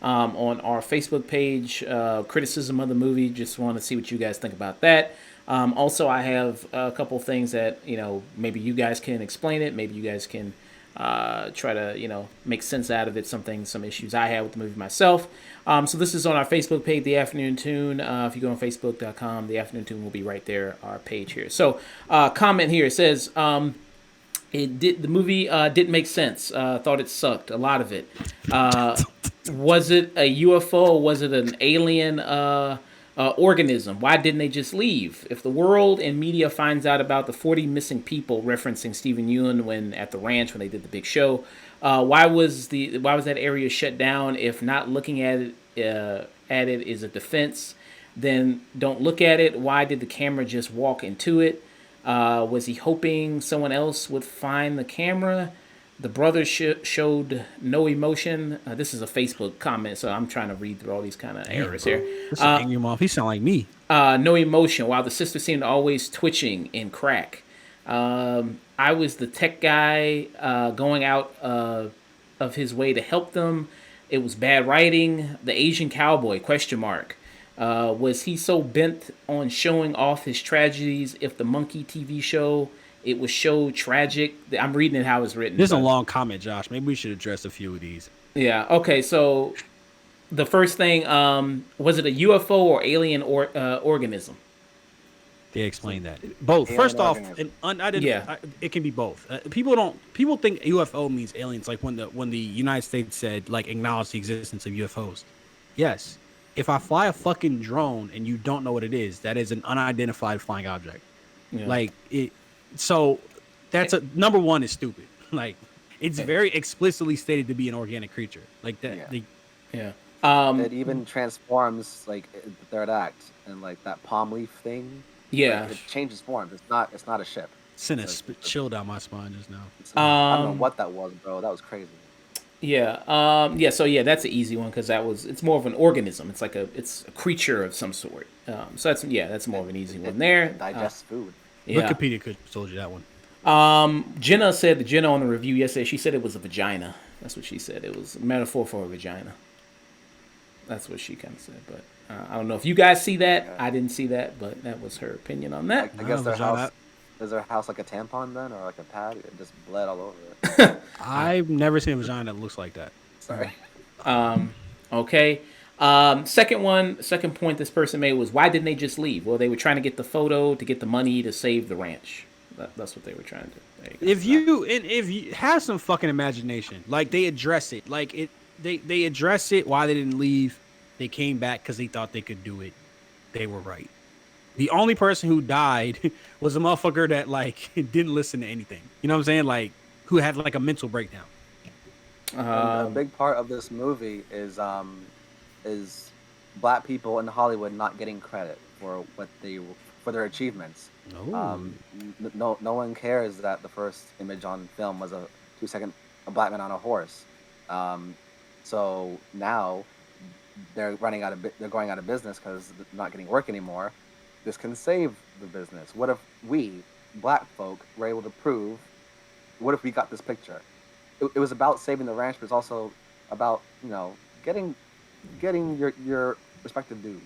Speaker 1: on our Facebook page. Criticism of the movie. Just want to see what you guys think about that. Also, I have a couple things that, you know, maybe you guys can explain it. Maybe you guys can try to, you know, make sense out of it. Some issues I had with the movie myself. So this is on our Facebook page, The Afternoon Tune. If you go on Facebook.com, The Afternoon Tune will be right there, our page here. So comment here. It says, the movie didn't make sense. Thought it sucked, a lot of it. Was it a UFO or was it an alien organism? Why didn't they just leave? If the world and media finds out about the 40 missing people, referencing Stephen Ewan when at the ranch when they did the big show, why was that area shut down? If not looking at it is a defense, then don't look at it. Why did the camera just walk into it? Was he hoping someone else would find the camera? The brothers showed no emotion. This is a Facebook comment, so I'm trying to read through all these kind of errors here.
Speaker 2: This angry mom. He sound like me.
Speaker 1: No emotion, while the sister seemed always twitching and crack. I was the tech guy going out of his way to help them. It was bad writing. The Asian cowboy, question mark. Was he so bent on showing off his tragedies if the Monkey TV show, it was so tragic? I'm reading it how it's written.
Speaker 2: This is a long comment, Josh. Maybe we should address a few of these.
Speaker 1: Yeah, okay, so the first thing, was it a UFO or alien organism?
Speaker 2: They explain that. Both.
Speaker 3: Alien
Speaker 2: First off,
Speaker 3: organism.
Speaker 2: it can be both. People think UFO means aliens, like when the United States said, like, acknowledge the existence of UFOs. Yes. If I fly a fucking drone and you don't know what it is, that is an unidentified flying object. Yeah. Like it. So that's number one is stupid. Like, it's very explicitly stated to be an organic creature. Like that.
Speaker 1: Yeah.
Speaker 3: It even transforms like the third act and like that palm leaf thing.
Speaker 1: Yeah.
Speaker 3: Like, it changes form. It's not a ship.
Speaker 2: Sent a chill down my spine just now.
Speaker 3: I don't know what that was, bro. That was crazy.
Speaker 1: Yeah. So that's an easy one because it's more of an organism. It's like it's a creature of some sort. So that's more of an easy one there.
Speaker 3: It digests food.
Speaker 2: Yeah. Wikipedia could have told you that one.
Speaker 1: Jenna on the review yesterday, she said it was a vagina. That's what she said. It was a metaphor for a vagina. That's what she kind of said. But I don't know if you guys see that. Yeah. I didn't see that, but that was her opinion on that.
Speaker 3: I guess their house. Is their house like a tampon then, or like a pad? It just bled all over it.
Speaker 2: I've never seen a vagina that looks like that.
Speaker 3: Sorry.
Speaker 1: Okay. Second point this person made was, why didn't they just leave? Well, they were trying to get the photo to get the money to save the ranch. That's what they were trying to do.
Speaker 2: If you have some fucking imagination, like they address it, like they address it why they didn't leave. they came back because they thought they could do it. They were right. The only person who died was a motherfucker that like didn't listen to anything. You know what I'm saying? Like who had like a mental breakdown.
Speaker 3: And a
Speaker 1: Um,
Speaker 3: big part of this movie is black people in Hollywood not getting credit for for their achievements.
Speaker 2: Oh,
Speaker 3: No one cares that the first image on film was a 2 second a black man on a horse. Um, so now they're going out of business because they're not getting work anymore. This can save the business. What if we black folk were able to prove? What if we got this picture? It was about saving the ranch, but it's also about getting your respective dues.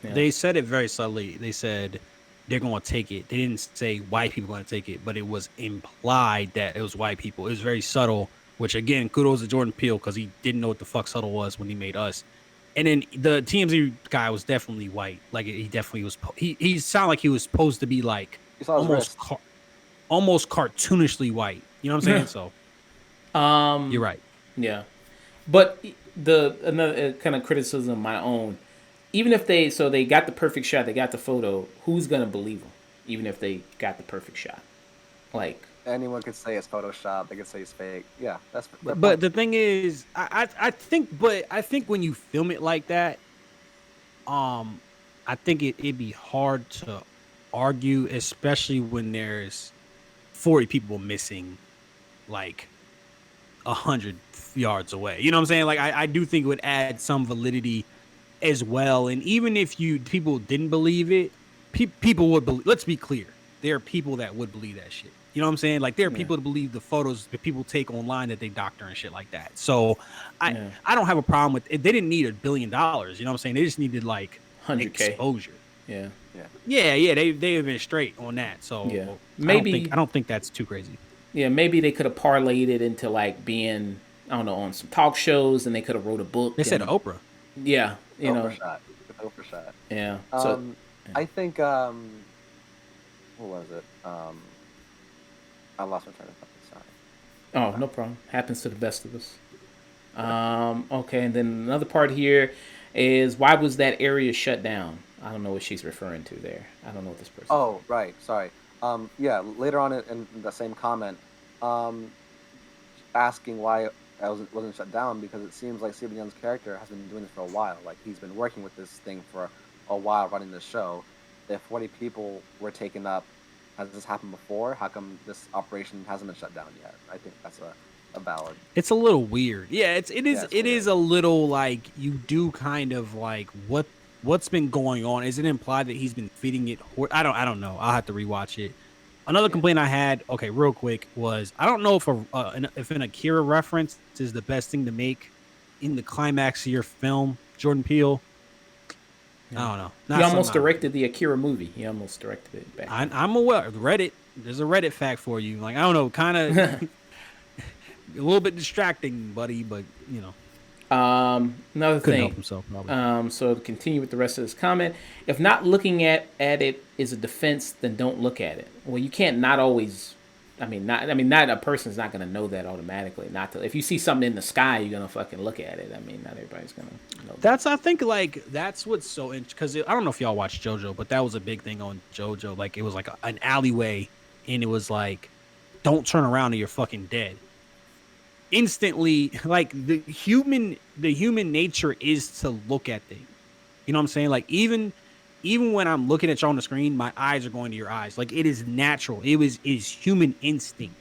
Speaker 1: yeah.
Speaker 2: they said it very subtly. They said they're going to take it. They didn't say white people going to take it, but it was implied that it was white people. It was very subtle, which again, kudos to Jordan Peele because he didn't know what the fuck subtle was when he made Us. And then the TMZ guy was definitely white. Like he definitely was. He sounded like he was supposed to be like
Speaker 3: You saw his
Speaker 2: almost
Speaker 3: wrist.
Speaker 2: almost cartoonishly white. You know what I'm saying? So you're right.
Speaker 1: Yeah, but the another kind of criticism of my own, even if they got the perfect shot, they got the photo. Who's gonna believe them? Even if they got the perfect shot, like
Speaker 3: Anyone could say it's Photoshop. They could say it's fake. Yeah, that's fair
Speaker 2: But
Speaker 3: point.
Speaker 2: the thing is, I think when you film it like that, um, I think it'd be hard to argue, especially when there's 40 people missing, like 100 yards away. You know what I'm saying? Like I do think it would add some validity as well. And even if people didn't believe it, people would believe. Let's be clear, there are people that would believe that shit. You know what I'm saying? Like there are
Speaker 1: yeah,
Speaker 2: people that believe the photos that people take online that they doctor and shit like that. So I
Speaker 1: yeah,
Speaker 2: I don't have a problem with it. They didn't need $1 billion. You know what I'm saying? They just needed like
Speaker 1: 100K.
Speaker 2: exposure.
Speaker 1: Yeah,
Speaker 3: Yeah.
Speaker 2: Yeah, they have been straight on that.
Speaker 1: yeah.
Speaker 2: So
Speaker 1: Maybe
Speaker 2: I don't think that's too crazy.
Speaker 1: yeah, maybe they could have parlayed it into like being I don't know on some talk shows, and they could have wrote a
Speaker 2: They
Speaker 1: book
Speaker 2: said
Speaker 1: and
Speaker 2: Oprah.
Speaker 1: yeah,
Speaker 3: The Oprah shot. The Oprah shot.
Speaker 1: yeah. So
Speaker 3: Um, I think what was it? I lost my train of thought.
Speaker 1: oh, no problem. Happens to the best of us. Okay, and then another part here is why was that area shut down? I don't know what she's referring to there. I don't know what this person.
Speaker 3: Oh, right. Sorry. Yeah. Later on in the same comment, um, asking why I wasn't shut down because it seems like Stephen Young's character has been doing this for a while. Like he's been working with this thing for a while, running this show. If 40 people were taken up, has this happened before? How come this operation hasn't been shut down yet? I think that's a valid.
Speaker 2: It's a little weird. Yeah,
Speaker 3: Yeah, it's
Speaker 2: it
Speaker 3: weird.
Speaker 2: is a little like you do kind of like what's been going on. Is it implied that he's been feeding it? I don't know. I'll have to rewatch it. Another
Speaker 3: Yeah.
Speaker 2: complaint I had, okay, real quick, was I don't know if an Akira reference is the best thing to make in the climax of your film, Jordan Peele. I don't know.
Speaker 1: He
Speaker 2: Not
Speaker 1: almost
Speaker 2: something
Speaker 1: directed the Akira movie. He almost directed it back.
Speaker 2: I'm aware. Reddit. There's a Reddit fact for you. Like I don't know, kind of a little bit distracting, buddy, but you know.
Speaker 1: Another
Speaker 2: Couldn't help
Speaker 1: thing.
Speaker 2: himself, probably.
Speaker 1: So to continue with the rest of this comment, if not looking at it is a defense, then don't look at it. Well, you can't not always. Not a person's not gonna know that automatically. Not to, if you see something in the sky, you're gonna fucking look at it. I mean, not everybody's gonna know that.
Speaker 2: I think, like that's what's so interesting because I don't know if y'all watched JoJo, but that was a big thing on JoJo. Like it was like an alleyway, and it was like, don't turn around or you're fucking dead. Instantly, like the human nature is to look at things. You know what I'm saying? Like even when I'm looking at you on the screen, my eyes are going to your eyes. Like it is natural. It is human instinct.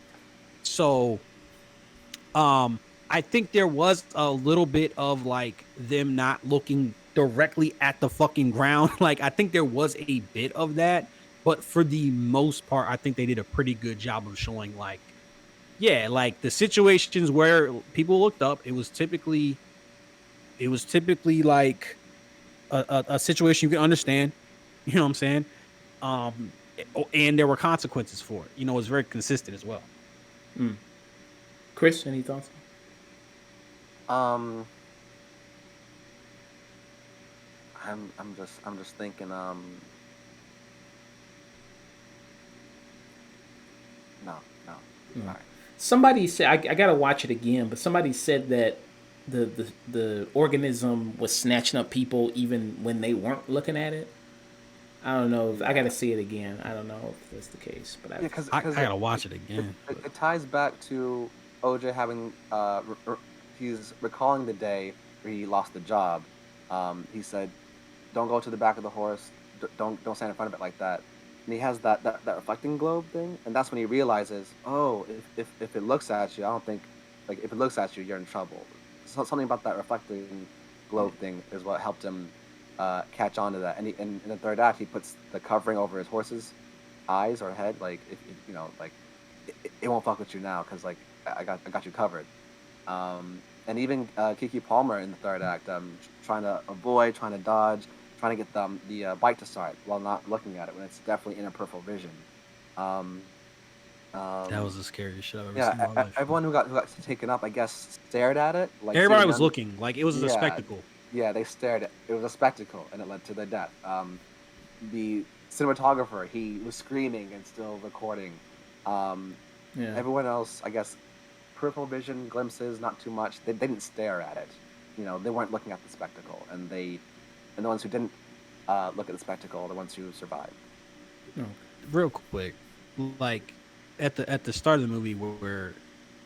Speaker 2: So I think there was a little bit of like them not looking directly at the fucking ground. Like I think there was a bit of that, but for the most part, I think they did a pretty good job of showing like, yeah, like the situations where people looked up, it was typically like a situation you can understand. You know what I'm saying? Um, and there were consequences for it. You know, it was very consistent as well.
Speaker 1: Chris, any thoughts?
Speaker 3: Um, I'm just thinking. No, no. All right.
Speaker 1: Somebody said I gotta watch it again, but somebody said that the organism was snatching up people even when they weren't looking at it. I don't know. I got to
Speaker 3: Yeah,
Speaker 1: see it again. I don't know if that's the case, but
Speaker 3: yeah,
Speaker 1: I've.
Speaker 2: I
Speaker 3: because
Speaker 2: gotta watch it again.
Speaker 3: it ties back to OJ having he's recalling the day where he lost the job. He said, "Don't go to the back of the horse. Don't stand in front of it like that." And he has that reflecting globe thing, and that's when he realizes, oh, if it looks at you, I don't think like if it looks at you, you're in trouble. So, something about that reflecting globe thing is what helped him catch on to that. And in the third act, he puts the covering over his horse's eyes or head, like if you know, like it won't fuck with you now because like I got you covered. And even Kiki Palmer in the third act, trying to avoid, trying to dodge, trying to get the bike to start while not looking at it when it's definitely in her peripheral vision. Um,
Speaker 2: That
Speaker 3: um,
Speaker 2: was the scariest shit I've ever seen in
Speaker 3: yeah,
Speaker 2: my life.
Speaker 3: everyone who got taken up, I guess, stared at it, like
Speaker 2: Everybody
Speaker 3: seeing
Speaker 2: was
Speaker 3: them.
Speaker 2: looking like it was a
Speaker 3: Yeah,
Speaker 2: spectacle.
Speaker 3: yeah, they stared at it was a spectacle, and it led to their death. The cinematographer, he was screaming and still recording. Um,
Speaker 1: Yeah.
Speaker 3: Everyone else, I guess, peripheral vision glimpses, not too much. They didn't stare at it. You know, they weren't looking at the spectacle, and the ones who didn't look at the spectacle are the ones who survived.
Speaker 1: No.
Speaker 2: Real quick, like at the start of the movie, where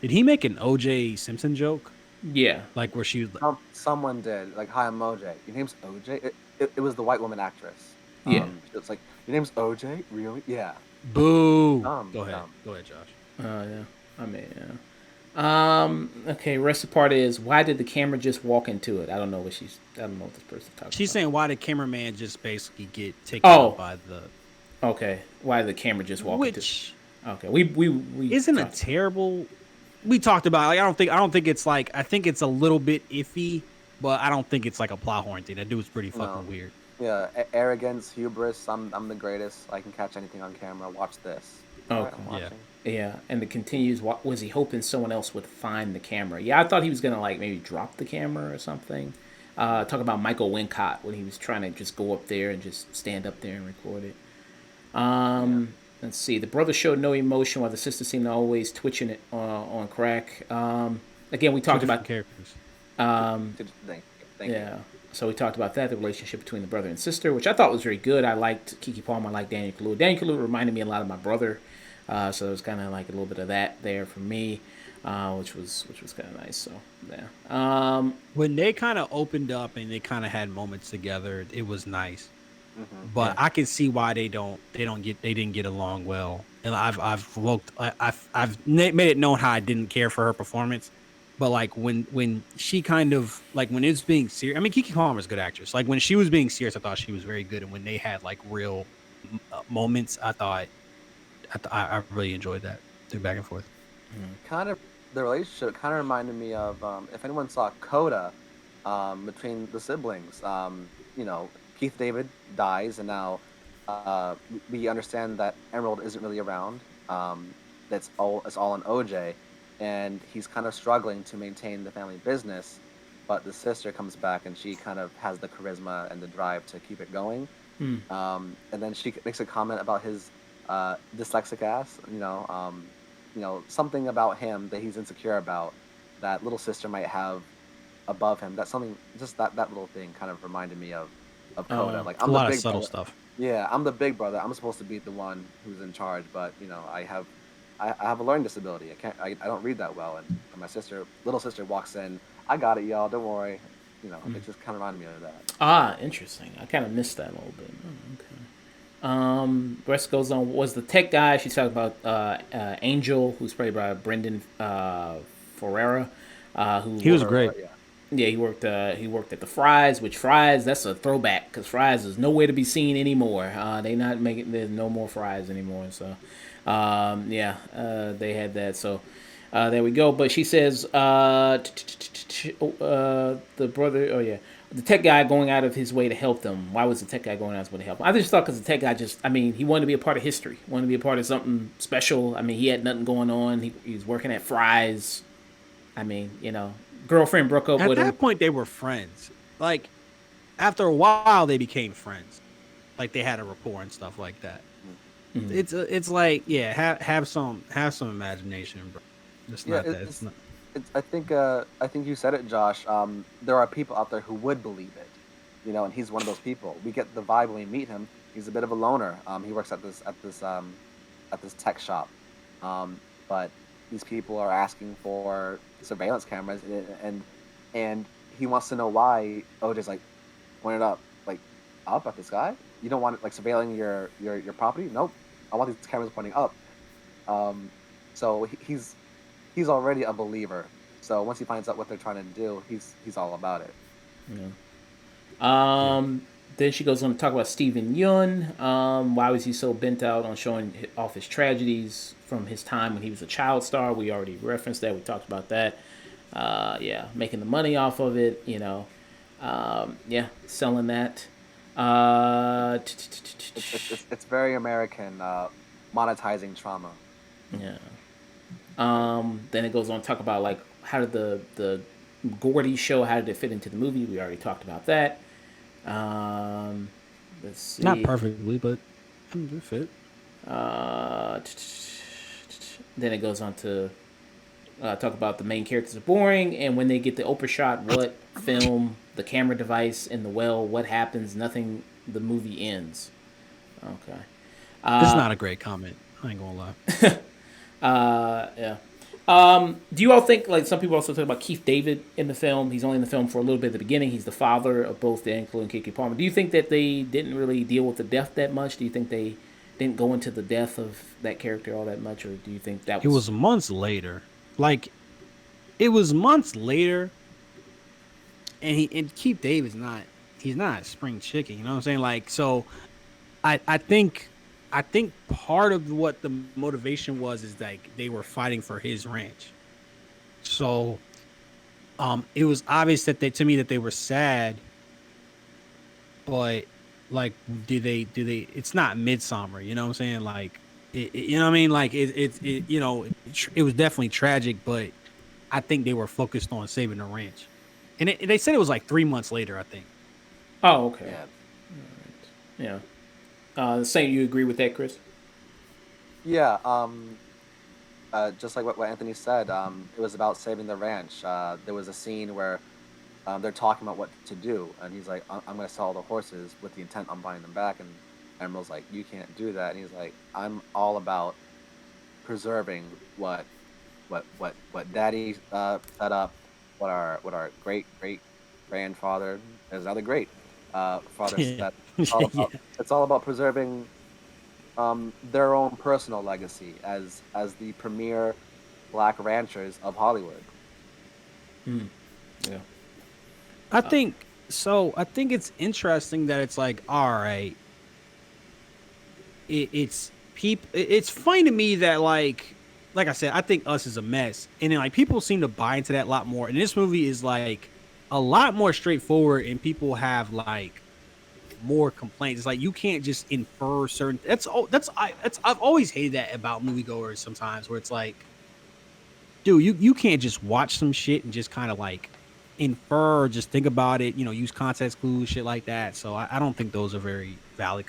Speaker 2: did he make an OJ Simpson joke?
Speaker 1: Yeah.
Speaker 2: Like where she was like,
Speaker 3: Someone did, like, "Hi, I'm OJ. Your name's OJ." It was the white woman actress.
Speaker 1: Yeah.
Speaker 3: It's like, "Your name's OJ, really?" Yeah,
Speaker 2: "Boo."
Speaker 3: dumb,
Speaker 2: Go
Speaker 3: dumb.
Speaker 2: ahead, Josh.
Speaker 1: Yeah. I mean, yeah. Okay. Rest of the part is why did the camera just walk into it? I don't know what she's. I don't know what this person's talking
Speaker 2: She's
Speaker 1: about.
Speaker 2: saying why did cameraman just basically get taken out
Speaker 1: Oh.
Speaker 2: by the
Speaker 1: Okay. Why did the camera just walk into?
Speaker 2: which
Speaker 1: Okay. We
Speaker 2: isn't a
Speaker 1: talked.
Speaker 2: terrible. We talked about like I don't think it's like I think it's a little bit iffy, but I don't think it's like a plot horn thing. That dude's pretty
Speaker 3: No,
Speaker 2: fucking weird.
Speaker 3: yeah, arrogance, hubris. I'm the greatest. I can catch anything on camera. Watch this. All right,
Speaker 1: Okay.
Speaker 3: I'm
Speaker 2: Yeah.
Speaker 3: watching.
Speaker 1: Yeah, and it continues. What was he hoping someone else would find the camera? Yeah, I thought he was gonna like maybe drop the camera or something. Talk about Michael Wincott when he was trying to just go up there and just stand up there and record it.
Speaker 3: Yeah,
Speaker 1: Let's see. The brother showed no emotion while the sister seemed to always twitching it on crack. Again, we
Speaker 2: Two
Speaker 1: talked
Speaker 2: different
Speaker 1: about
Speaker 2: characters.
Speaker 3: thank you.
Speaker 1: yeah. So we talked about that, the relationship between the brother and sister, which I thought was very good. I liked Kiki Palmer, I liked Daniel Kaluuya. Daniel Kaluuya reminded me a lot of my brother, so there was kind of like a little bit of that there for me, which was kind of nice. So yeah,
Speaker 2: When they kind of opened up and they kind of had moments together, it was nice. But
Speaker 1: yeah,
Speaker 2: I can see why they didn't get along well. And I've made it known how I didn't care for her performance. But like when she kind of like when it's being serious, I mean Kiki Palmer's a good actress. Like when she was being serious, I thought she was very good. And when they had like real moments, I really enjoyed that. The back and forth.
Speaker 3: Kind of the relationship kind of reminded me of if anyone saw Coda, between the siblings. You know, Keith David dies, and now we understand that Emerald isn't really around. It's all on OJ, and he's kind of struggling to maintain the family business. But the sister comes back, and she kind of has the charisma and the drive to keep it going. And then she makes a comment about his dyslexic ass. Something about him that he's insecure about that little sister might have above him. That's something. Just that little thing kind of reminded me of Coda. Like
Speaker 2: A
Speaker 3: I'm the
Speaker 2: lot of
Speaker 3: big
Speaker 2: subtle
Speaker 3: brother.
Speaker 2: stuff.
Speaker 3: Yeah, I'm the big brother. I'm supposed to be the one who's in charge, but I have a learning disability. I don't read that well, and my little sister walks in. I got it, y'all. Don't worry. It just kind of reminded me of that.
Speaker 1: interesting. I kind of missed that a little bit. Okay. Rest goes on. Was the tech guy? She's talking about Angel, who's played by Brendan Ferreira, who
Speaker 2: He was
Speaker 1: worked,
Speaker 2: great.
Speaker 3: Yeah.
Speaker 1: yeah, he worked at the Fries, which Fries, that's a throwback because Fries is nowhere to be seen anymore. They not making there's no more Fries anymore. So yeah, they had that. So there we go. But she says the brother. Oh yeah, the tech guy going out of his way to help them. Why was the tech guy going out of his way to help them? I just thought because the tech guy I mean, he wanted to be a part of history, wanted to be a part of something special. I mean, he had nothing going on. He was working at Fry's. I mean, girlfriend broke up
Speaker 2: At
Speaker 1: with him.
Speaker 2: that point, they were friends. Like after a while, they became friends. Like they had a rapport and stuff like that. It's like yeah, have some imagination, bro. It's
Speaker 3: Yeah,
Speaker 2: not that. It's not.
Speaker 3: I think you said it, Josh. There are people out there who would believe it, and he's one of those people. We get the vibe when we meet him. He's a bit of a loner. He works at this tech shop, but these people are asking for surveillance cameras, and he wants to know why OJ's like pointed up at the sky. You don't want it like surveilling your property. Nope, I want these cameras pointing up. So he's already a believer. So once he finds out what they're trying to do, he's all about it.
Speaker 1: Yeah.
Speaker 2: Yeah.
Speaker 1: Then she goes on to talk about Stephen Yun. Why was he so bent out on showing off his tragedies from his time when he was a child star? We already referenced that. We talked about that. Yeah, making the money off of it. Yeah, selling that. Uh,
Speaker 3: It's very American, monetizing trauma.
Speaker 1: yeah. Then it goes on to talk about like how did the Gordy show, how did it fit into the movie? We already talked about that. Um, let's
Speaker 2: Not
Speaker 1: see.
Speaker 2: perfectly, but it fit.
Speaker 1: Uh, then it goes on to talk about the main characters are boring, and when they get the Oprah shot, what film, the camera device in the well, what happens? Nothing. The movie ends. Okay.
Speaker 2: This is not a great comment. I ain't gonna lie.
Speaker 1: Yeah. Do you all think like some people also talk about Keith David in the film? He's only in the film for a little bit at the beginning. He's the father of both Dan Clue and Keke Palmer. Do you think that they didn't really deal with the death that much? Do you think they didn't go into the death of that character all that much, or do you think that
Speaker 2: It
Speaker 1: was?
Speaker 2: was months later. Like it was months later, and Keith David's not. He's not a spring chicken. You know what I'm saying? Like so, I think part of what the motivation was is like they were fighting for his ranch. So it was obvious that they to me that they were sad, but like do they it's not midsummer, you know what I'm saying? Like you know what I mean? Like it was definitely tragic, but I think they were focused on saving the ranch. And they said it was like 3 months later, I think.
Speaker 1: Oh, okay.
Speaker 3: Yeah,
Speaker 1: Yeah. Saying you agree with that, Chris?
Speaker 3: yeah. Just like what Anthony said, it was about saving the ranch. There was a scene where they're talking about what to do, and he's like, I'm going to sell the horses with the intent on buying them back." And Emerald's like, "You can't do that." And he's like, "I'm all about preserving what Daddy set up, what our great grandfather, there's another great father
Speaker 2: Yeah.
Speaker 3: set.
Speaker 2: Yeah.
Speaker 3: It's all about preserving their own personal legacy as the premier black ranchers of Hollywood."
Speaker 1: Yeah.
Speaker 2: I think so. I think it's interesting that it's like, all right, it's people. It's funny to me that like I said, I think Us is a mess, and then like people seem to buy into that a lot more. And this movie is like a lot more straightforward, and people have like more complaints. It's like you can't just infer certain. I've always hated that about moviegoers sometimes, where it's like, dude, you can't just watch some shit and just kind of like infer or just think about it, use context clues, shit like that. So I don't think those are very valid.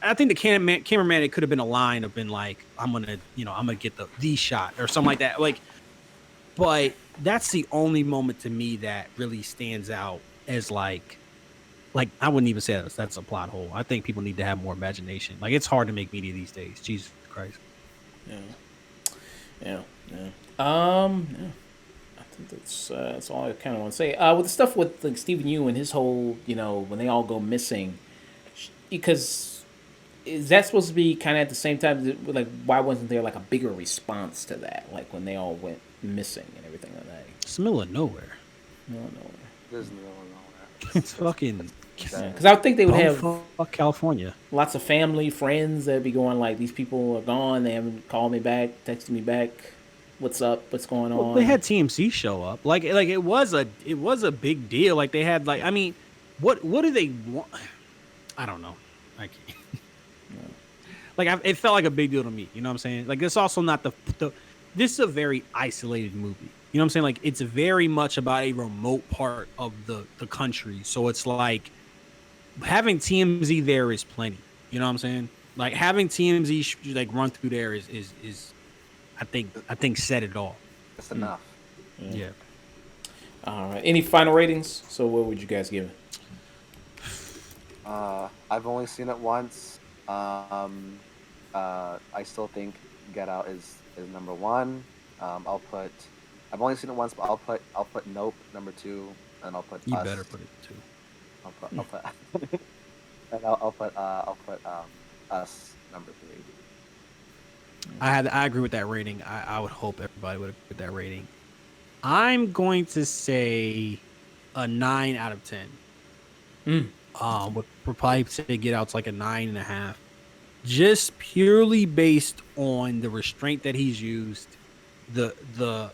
Speaker 2: I think the cameraman, it could have been a line of been like, I'm gonna get the shot or something like that. But that's the only moment to me that really stands out as like I wouldn't even say that's a plot hole. I think people need to have more imagination. Like it's hard to make media these days. Jesus Christ.
Speaker 1: Yeah. Yeah. Yeah. Yeah. I think that's all I kind of want to say. With the stuff with like Stephen Yu and his whole, when they all go missing, because is that supposed to be kind of at the same time? Like, why wasn't there like a bigger response to that? Like when they all went missing and everything like that.
Speaker 2: It's the middle of nowhere.
Speaker 1: No, no.
Speaker 3: There's no nowhere.
Speaker 2: It's fucking
Speaker 1: Because I would think they would have
Speaker 2: fuck California.
Speaker 1: lots of family, friends that'd be going like, these people are gone. They haven't called me back, texted me back. What's up? What's going on?
Speaker 2: Well, they had TMC show up. Like it was a big deal. Like they had I mean, what do they want? I don't know. I can't. It felt like a big deal to me. You know what I'm saying? Like it's also not the this is a very isolated movie. You know what I'm saying? Like it's very much about a remote part of the country. So it's like having TMZ there is plenty. You know what I'm saying? Like having TMZ like run through there is I think said it all.
Speaker 3: It's enough.
Speaker 2: Yeah.
Speaker 1: All right. Any final ratings? So what would you guys give it?
Speaker 3: I've only seen it once. I still think Get Out is number one. I'll put. I've only seen it once, but I'll put Nope number two, and I'll put
Speaker 2: You better
Speaker 3: Us.
Speaker 2: put it too.
Speaker 3: I'll put and I'll put Us number three.
Speaker 2: I agree with that rating. I would hope everybody would agree with that rating. I'm going to say a 9 out of 10. Would probably say Get Out's like a 9.5. Just purely based on the restraint that he's used, the the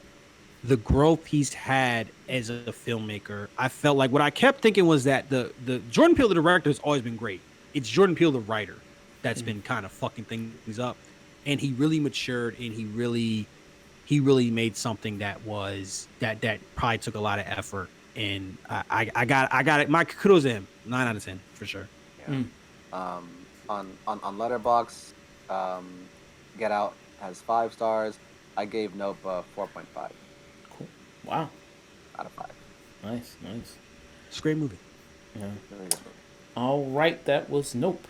Speaker 2: the growth he's had as a filmmaker. I felt like what I kept thinking was that the Jordan Peele, the director, has always been great. It's Jordan Peele, the writer, that's been kind of fucking things up, and he really matured, and he really made something that probably took a lot of effort. And I got it. My kudos to him. 9 out of 10 for sure.
Speaker 3: Yeah. On Letterboxd, Get Out has 5 stars. I gave Nope 4.5
Speaker 1: Cool. Wow.
Speaker 3: out of 5.
Speaker 1: Nice. Nice.
Speaker 2: It's a great movie.
Speaker 1: Yeah.
Speaker 3: Really good movie.
Speaker 1: All right. That was Nope.